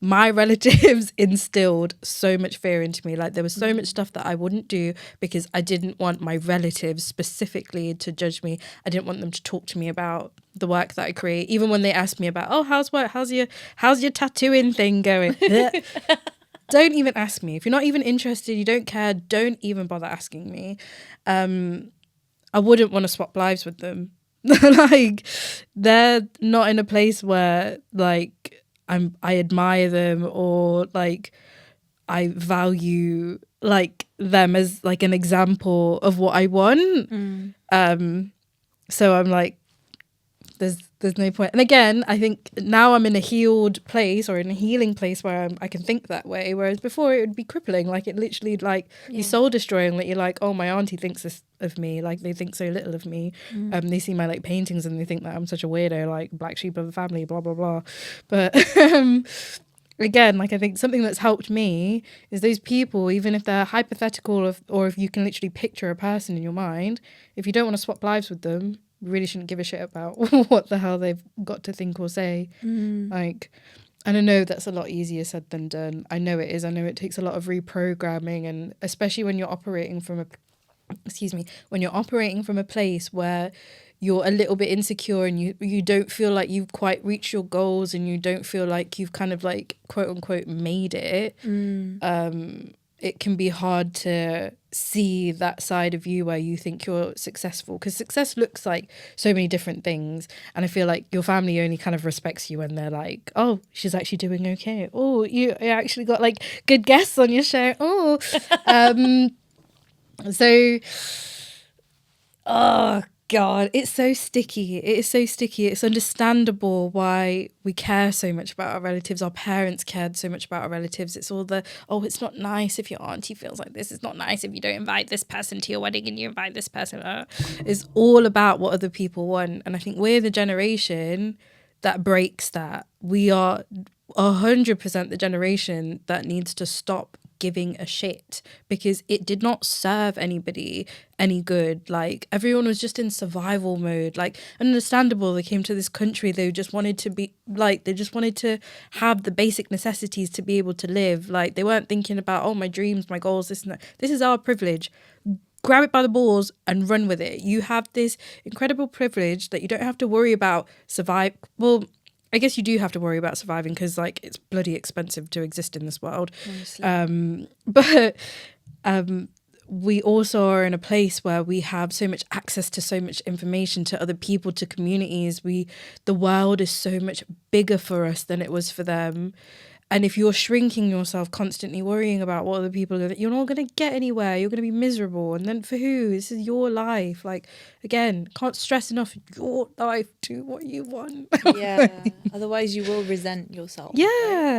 my relatives instilled so much fear into me. Like there was so much stuff that I wouldn't do because I didn't want my relatives specifically to judge me. I didn't want them to talk to me about the work that I create. Even when they asked me about, oh, how's work? How's your tattooing thing going? Don't even ask me. If you're not even interested, you don't care, don't even bother asking me. I wouldn't want to swap lives with them. Like they're not in a place where like I admire them, or like I value like them as like an example of what I want. So I'm like, there's no point. And again, I think now I'm in a healed place, or in a healing place, where I can think that way. Whereas before it would be crippling. Like it literally like be soul destroying. Like you're like, oh, my auntie thinks this of me. Like they think so little of me. They see my like paintings and they think that I'm such a weirdo, like black sheep of the family, blah blah blah. But again, like I think something that's helped me is those people, even if they're hypothetical, or if you can literally picture a person in your mind, if you don't want to swap lives with them, you really shouldn't give a shit about what the hell they've got to think or say. Like, and I know that's a lot easier said than done. I know it is. I know it takes a lot of reprogramming, and especially when you're operating from a place where you're a little bit insecure, and you don't feel like you've quite reached your goals, and you don't feel like you've kind of like quote unquote made it. It can be hard to see that side of you where you think you're successful, because success looks like so many different things, and I feel like your family only kind of respects you when they're like, oh, she's actually doing okay, oh, you actually got like good guests on your show, oh so oh God, it's so sticky. It is so sticky. It's understandable why we care so much about our relatives. Our parents cared so much about our relatives. It's all the, oh, it's not nice if your auntie feels like this. It's not nice if you don't invite this person to your wedding and you invite this person. It's all about what other people want. And I think we're the generation that breaks that. We are 100% the generation that needs to stop giving a shit, because it did not serve anybody any good. Like everyone was just in survival mode. Like understandable, they came to this country, they just wanted to be like, they just wanted to have the basic necessities to be able to live. Like they weren't thinking about, oh, my dreams, my goals, this and that. This is our privilege. Grab it by the balls and run with it. You have this incredible privilege that you don't have to worry about well, I guess you do have to worry about surviving, because like it's bloody expensive to exist in this world. But we also are in a place where we have so much access to so much information, to other people, to communities. The world is so much bigger for us than it was for them. And if you're shrinking yourself, constantly worrying about what other people are, you're not going to get anywhere. You're going to be miserable. And then for who? This is your life. Like, again, can't stress enough, your life, do what you want. Yeah. Otherwise you will resent yourself. Yeah.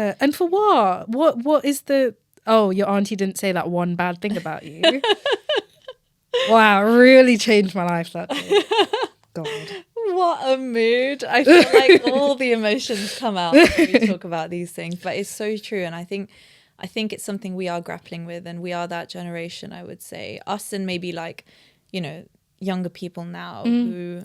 Right? And for what? What is the, oh, your auntie didn't say that one bad thing about you. Wow, really changed my life that day. God. What a mood. I feel like all the emotions come out when we talk about these things, but it's so true. And I think it's something we are grappling with, and we are that generation, I would say, us and maybe like, you know, younger people now who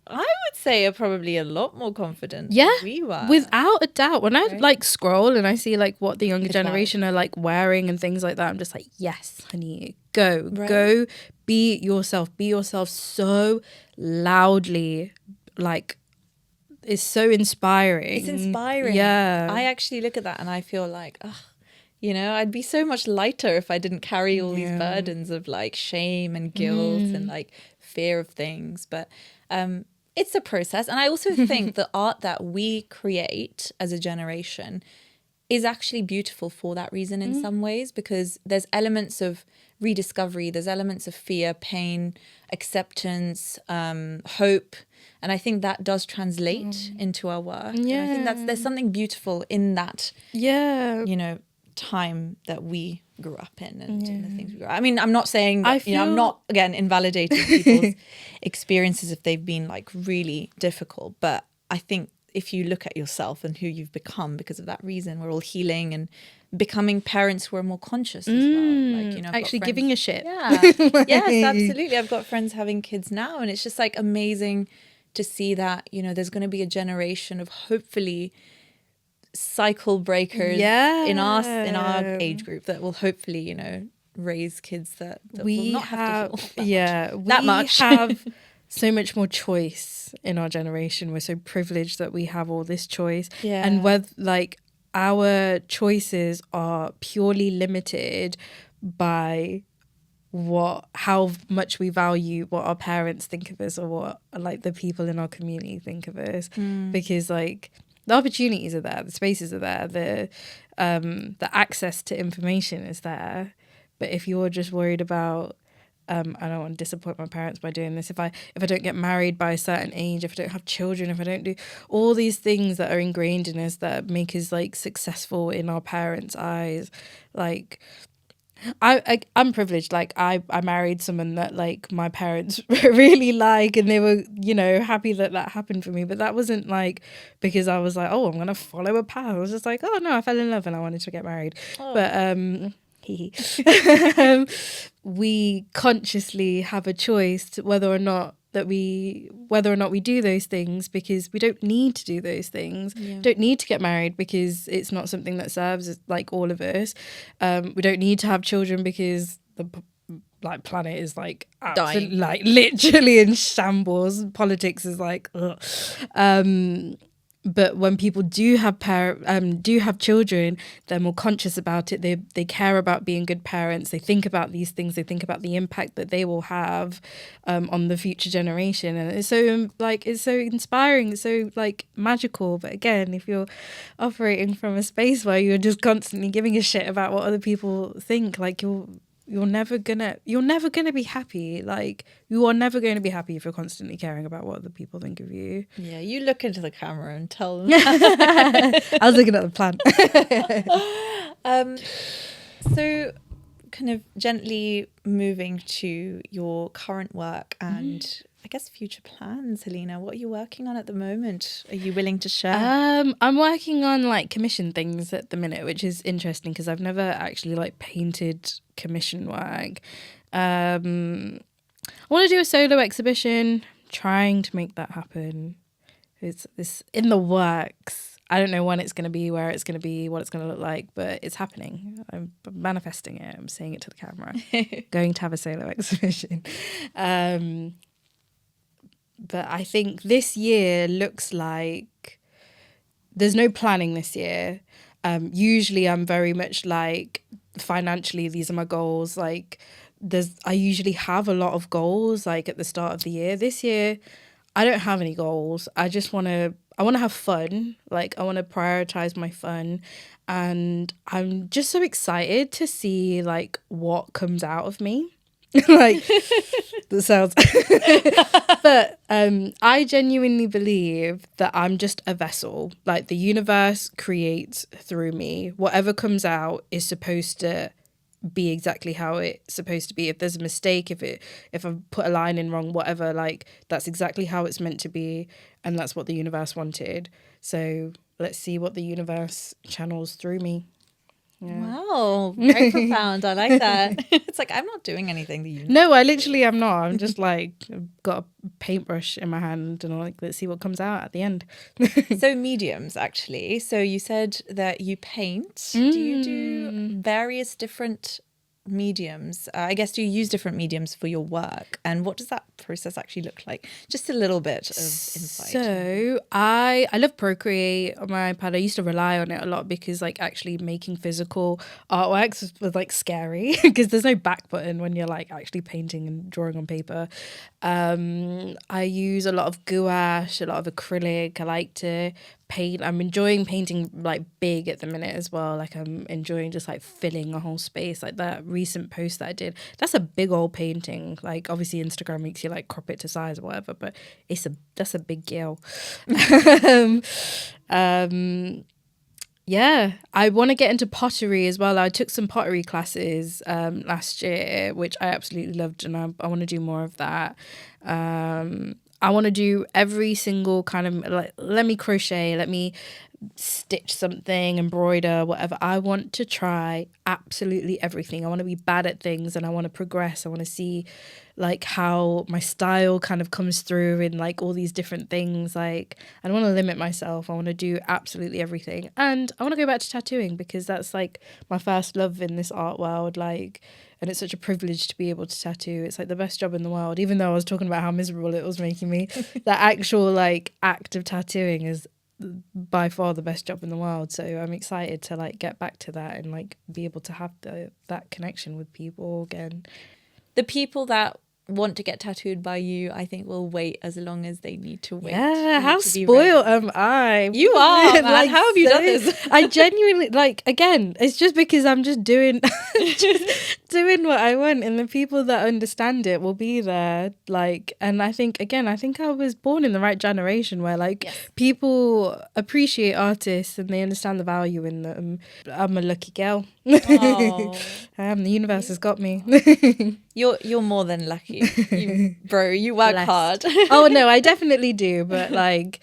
I would say are probably a lot more confident than we were. Without a doubt. When I like scroll and I see like what the younger generation are like wearing and things like that, I'm just like, yes, honey, go be yourself so loudly. Like, it's so inspiring. It's inspiring. Yeah. I actually look at that and I feel like, you know, I'd be so much lighter if I didn't carry all these burdens of like shame and guilt and like fear of things. But it's a process. And I also think the art that we create as a generation is actually beautiful for that reason in some ways, because there's elements of rediscovery. There's elements of fear, pain, acceptance, hope. And I think that does translate into our work. And I think there's something beautiful in that, time that we grew up in and the things we grew up. I mean, I'm not saying that, I'm not, again, invalidating people's experiences if they've been like really difficult. But I think if you look at yourself and who you've become because of that reason, we're all healing and becoming parents who are more conscious as well. Like, I've actually got friends, giving a shit. Yeah. Yes, absolutely. I've got friends having kids now, and it's just like amazing to see that, there's going to be a generation of hopefully cycle breakers in our age group that will hopefully, raise kids that we will not have to feel that much. have so much more choice in our generation. We're so privileged that we have all this choice. Yeah. And whether like our choices are purely limited by how much we value what our parents think of us or what like the people in our community think of us, because like the opportunities are there, the spaces are there, the access to information is there. But if you're just worried about I don't want to disappoint my parents by doing this, if I don't get married by a certain age, if I don't have children, if I don't do all these things that are ingrained in us that make us like successful in our parents' eyes, like I'm privileged. Like I married someone that like my parents really like, and they were happy that happened for me. But that wasn't like because I was like, oh, I'm gonna follow a path. I was just like, oh no, I fell in love and I wanted to get married. But we consciously have a choice to whether or not we do those things, because we don't need to do those things. Don't need to get married because it's not something that serves like all of us. We don't need to have children because the planet is like absolutely, like literally in shambles. Politics is like ugh. But when people do have children, they're more conscious about it. They care about being good parents. They think about these things. They think about the impact that they will have on the future generation. And it's so inspiring. It's so like magical. But again, if you're operating from a space where you're just constantly giving a shit about what other people think, like you're never gonna be happy. Like you are never going to be happy if you're constantly caring about what other people think of you. Yeah, you look into the camera and tell them. I was looking at the plant. So kind of gently moving to your current work and I guess future plans, Heleena. What are you working on at the moment? Are you willing to share? I'm working on like commission things at the minute, which is interesting because I've never actually like painted commission work. I want to do a solo exhibition, trying to make that happen. It's in the works. I don't know when it's going to be, where it's going to be, what it's going to look like, but it's happening. I'm manifesting it. I'm saying it to the camera. Going to have a solo exhibition. But I think this year looks like there's no planning this year. Usually I'm very much like financially, these are my goals. Like I usually have a lot of goals like at the start of the year. This year, I don't have any goals. I want to have fun. Like I want to prioritize my fun. And I'm just so excited to see like what comes out of me. Like that sounds but I genuinely believe that I'm just a vessel. Like the universe creates through me. Whatever comes out is supposed to be exactly how it's supposed to be. If there's a mistake, if I put a line in wrong, whatever, like that's exactly how it's meant to be, and that's what the universe wanted. So let's see what the universe channels through me. Yeah. Wow, very profound. I like that. It's like I'm not doing anything that you know. No, I literally am not. I'm just like I've got a paintbrush in my hand and I'm like, let's see what comes out at the end. So mediums, actually. So you said that you paint. Do you do various different mediums? I guess do you use different mediums for your work? And what does that process actually look like? Just a little bit of insight. So I love Procreate on my iPad. I used to rely on it a lot because like actually making physical artworks was like scary because there's no back button when you're like actually painting and drawing on paper. I use a lot of gouache, a lot of acrylic. I like to paint. I'm enjoying painting like big at the minute as well. Like I'm enjoying just like filling a whole space. Like that recent post that I did, that's a big old painting. Like obviously Instagram makes you like crop it to size or whatever, but that's a big deal. Yeah, I want to get into pottery as well. I took some pottery classes last year, which I absolutely loved, and I want to do more of that. I want to do every single kind of, like, let me crochet, let me stitch something, embroider, whatever. I want to try absolutely everything. I want to be bad at things, and I want to progress. I want to see like how my style kind of comes through in like all these different things. Like I don't want to limit myself. I want to do absolutely everything, and I want to go back to tattooing because that's like my first love in this art world. Like, and it's such a privilege to be able to tattoo. It's like the best job in the world, even though I was talking about how miserable it was making me. The actual like act of tattooing is by far the best job in the world. So I'm excited to like get back to that and like be able to have that connection with people again. The people that want to get tattooed by you, I think, will wait as long as they need to wait. Yeah, how spoiled am I? You are, man. Like, how have you done this? I genuinely, like, again, it's just because I'm just doing doing what I want, and the people that understand it will be there. Like, and I think I was born in the right generation where like people appreciate artists and they understand the value in them. I'm a lucky girl. Oh. The universe has got me. You're more than lucky, bro. You work hard. Oh no, I definitely do, but like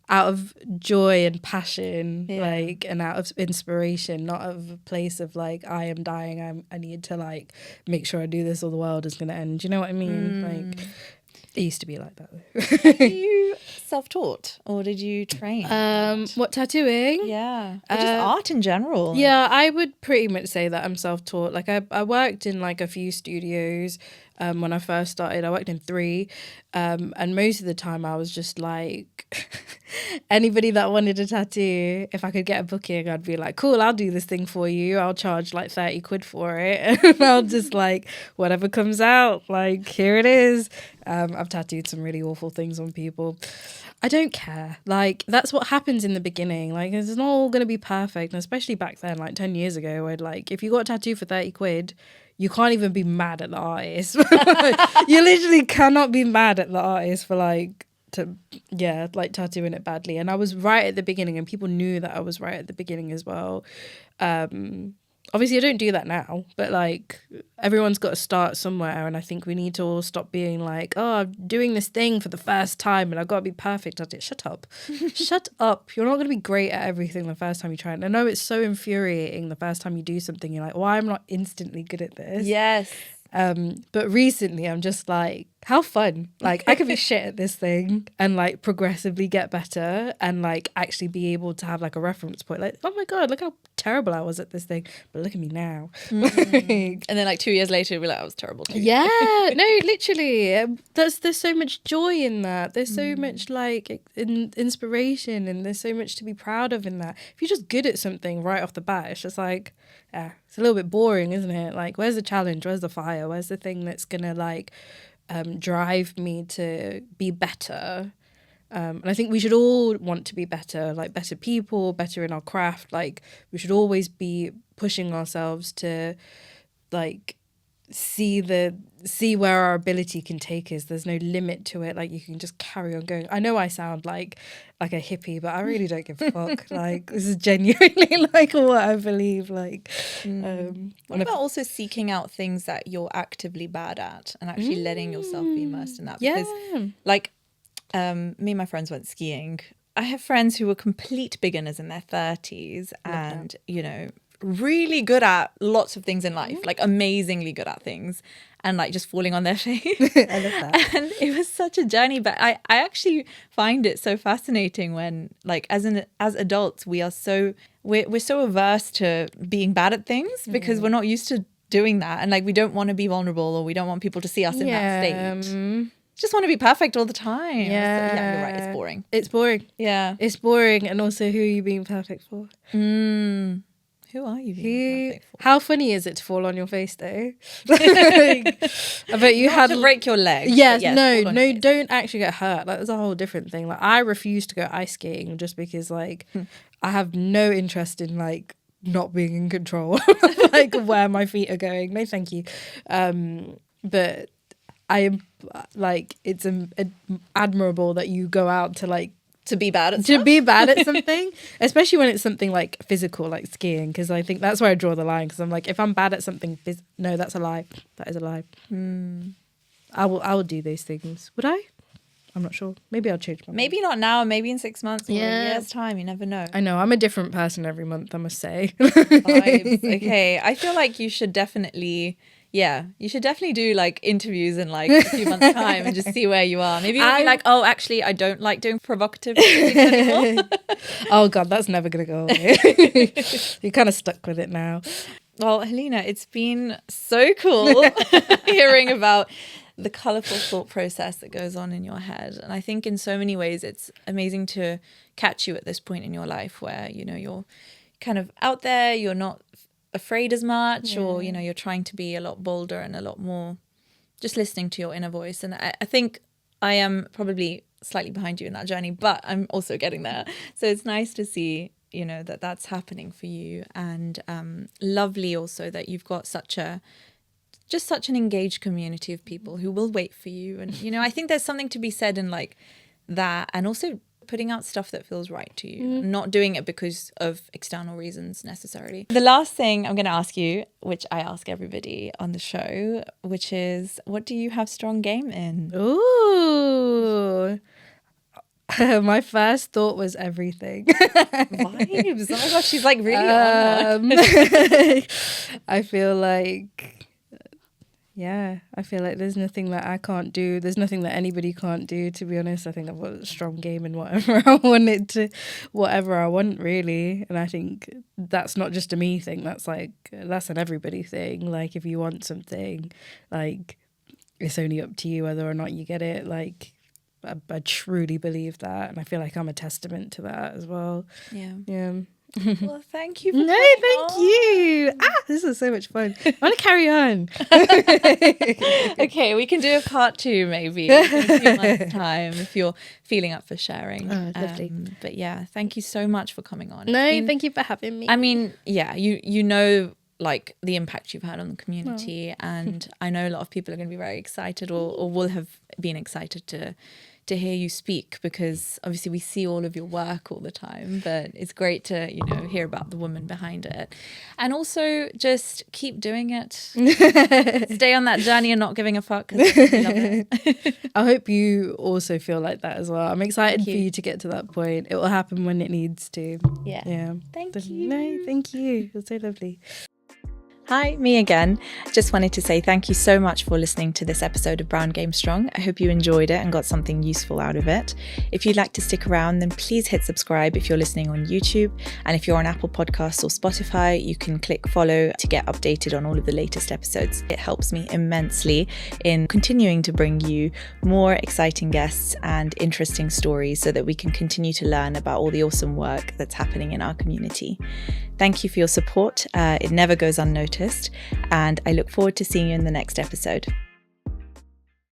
out of joy and passion, like, and out of inspiration, not of a place of like I am dying. I need to like make sure I do this, or the world is gonna end. Do you know what I mean? Like, it used to be like that though. Are you self-taught or did you train? What, tattooing? Yeah, or just art in general. Yeah, I would pretty much say that I'm self-taught. Like I worked in like a few studios when I first started. I worked in 3, and most of the time I was just like anybody that wanted a tattoo, if I could get a booking, I'd be like, cool, I'll do this thing for you. I'll charge like 30 quid for it, and I'll just like whatever comes out, like here it is. I've tattooed some really awful things on people. I don't care. Like, that's what happens in the beginning. Like, it's not all going to be perfect. And especially back then, like 10 years ago, where like, if you got a tattoo for 30 quid, you can't even be mad at the artist. You literally cannot be mad at the artist for like tattooing it badly. And I was right at the beginning, and people knew that I was right at the beginning as well. Obviously, I don't do that now, but like everyone's got to start somewhere, and I think we need to all stop being like, oh, I'm doing this thing for the first time and I've got to be perfect at it. Shut up. Shut up. You're not going to be great at everything the first time you try it. And I know it's so infuriating the first time you do something. You're like, why am I not instantly good at this? Yes. But recently I'm just like, how fun. Like, I could be shit at this thing and like progressively get better and like actually be able to have like a reference point. Like, oh my God, look how terrible I was at this thing. But look at me now. And then like 2 years later, we're like, I was terrible too. Yeah, no, literally. There's so much joy in that. There's so much like inspiration, and there's so much to be proud of in that. If you're just good at something right off the bat, it's just like, it's a little bit boring, isn't it? Like, where's the challenge? Where's the fire? Where's the thing that's gonna like drive me to be better? And I think we should all want to be better, like better people, better in our craft. Like, we should always be pushing ourselves to like see where our ability can take us. There's no limit to it. Like, you can just carry on going. I know I sound like a hippie, but I really don't give a fuck. Like, this is genuinely like what I believe. Like, what about also seeking out things that you're actively bad at and actually letting yourself be immersed in that? Because like me and my friends went skiing. I have friends who were complete beginners in their 30s and, you know, really good at lots of things in life, like amazingly good at things, and like just falling on their face. I love that. And it was such a journey, but I actually find it so fascinating when like as adults we're so averse to being bad at things because we're not used to doing that, and like we don't want to be vulnerable, or we don't want people to see us in that state. Just want to be perfect all the time. Yeah, you're right, it's boring. It's boring. Yeah, it's boring. And also, who are you being perfect for? Who are you being empathic for? How funny is it to fall on your face though? I bet you Not had to break your leg. Yes, fall on no, your face. don't actually get hurt. Like, that's a whole different thing. Like, I refuse to go ice skating just because, like, I have no interest in, like, not being in control of, like, where my feet are going. No, thank you. But I am, like, it's admirable that you go out to, like, To be bad at to be bad at something, especially when it's something like physical, like skiing, because I think that's where I draw the line. Because I'm like, if I'm bad at something, no, that's a lie. That is a lie. I will do those things. Would I? I'm not sure. Maybe I'll change my mind. Maybe not now, maybe in 6 months or a year's time. You never know. I know, I'm a different person every month, I must say. Vibes. Okay. I feel like you should definitely do like interviews in like a few months' time and just see where you are. Maybe you'll be like, oh, actually, I don't like doing provocative things anymore. Oh God, that's never gonna go away. You're kind of stuck with it now. Well, Heleena, it's been so cool hearing about the colourful thought process that goes on in your head. And I think in so many ways, it's amazing to catch you at this point in your life where, you know, you're kind of out there, you're not afraid as much, or, you know, you're trying to be a lot bolder and a lot more just listening to your inner voice. And I think I am probably slightly behind you in that journey, but I'm also getting there. So it's nice to see, you know, that that's happening for you. And lovely also that you've got such an engaged community of people who will wait for you. And, you know, I think there's something to be said in like that, and also putting out stuff that feels right to you, not doing it because of external reasons necessarily. The last thing I'm going to ask you, which I ask everybody on the show, which is, what do you have strong game in? Ooh. My first thought was everything. Vibes. Oh my gosh, she's like really on that. I feel like there's nothing that I can't do. There's nothing that anybody can't do, to be honest. I think I've got a strong game in whatever I want, really. And I think that's not just a me thing. That's an everybody thing. Like, if you want something, like, it's only up to you whether or not you get it. Like, I truly believe that. And I feel like I'm a testament to that as well. Yeah. Yeah. Well, thank you for thank you. This is so much fun. I want to carry on. Okay, we can do a part 2 maybe in a few months' time if you're feeling up for sharing. Oh, lovely. But yeah, thank you so much for coming on. Thank you for having me. I mean, yeah, you know, like the impact you've had on the community, and I know a lot of people are going to be very excited or will have been excited to hear you speak, because obviously we see all of your work all the time, but it's great to, you know, hear about the woman behind it. And also just keep doing it. Stay on that journey and not giving a fuck, 'cause I really love it. I hope you also feel like that as well. I'm excited for you to get to that point. It will happen when it needs to. Yeah. Thank you. No, thank you. It was so lovely. Hi, me again. Just wanted to say thank you so much for listening to this episode of Brown Game Strong. I hope you enjoyed it and got something useful out of it. If you'd like to stick around, then please hit subscribe if you're listening on YouTube. And if you're on Apple Podcasts or Spotify, you can click follow to get updated on all of the latest episodes. It helps me immensely in continuing to bring you more exciting guests and interesting stories so that we can continue to learn about all the awesome work that's happening in our community. Thank you for your support. It never goes unnoticed, and I look forward to seeing you in the next episode.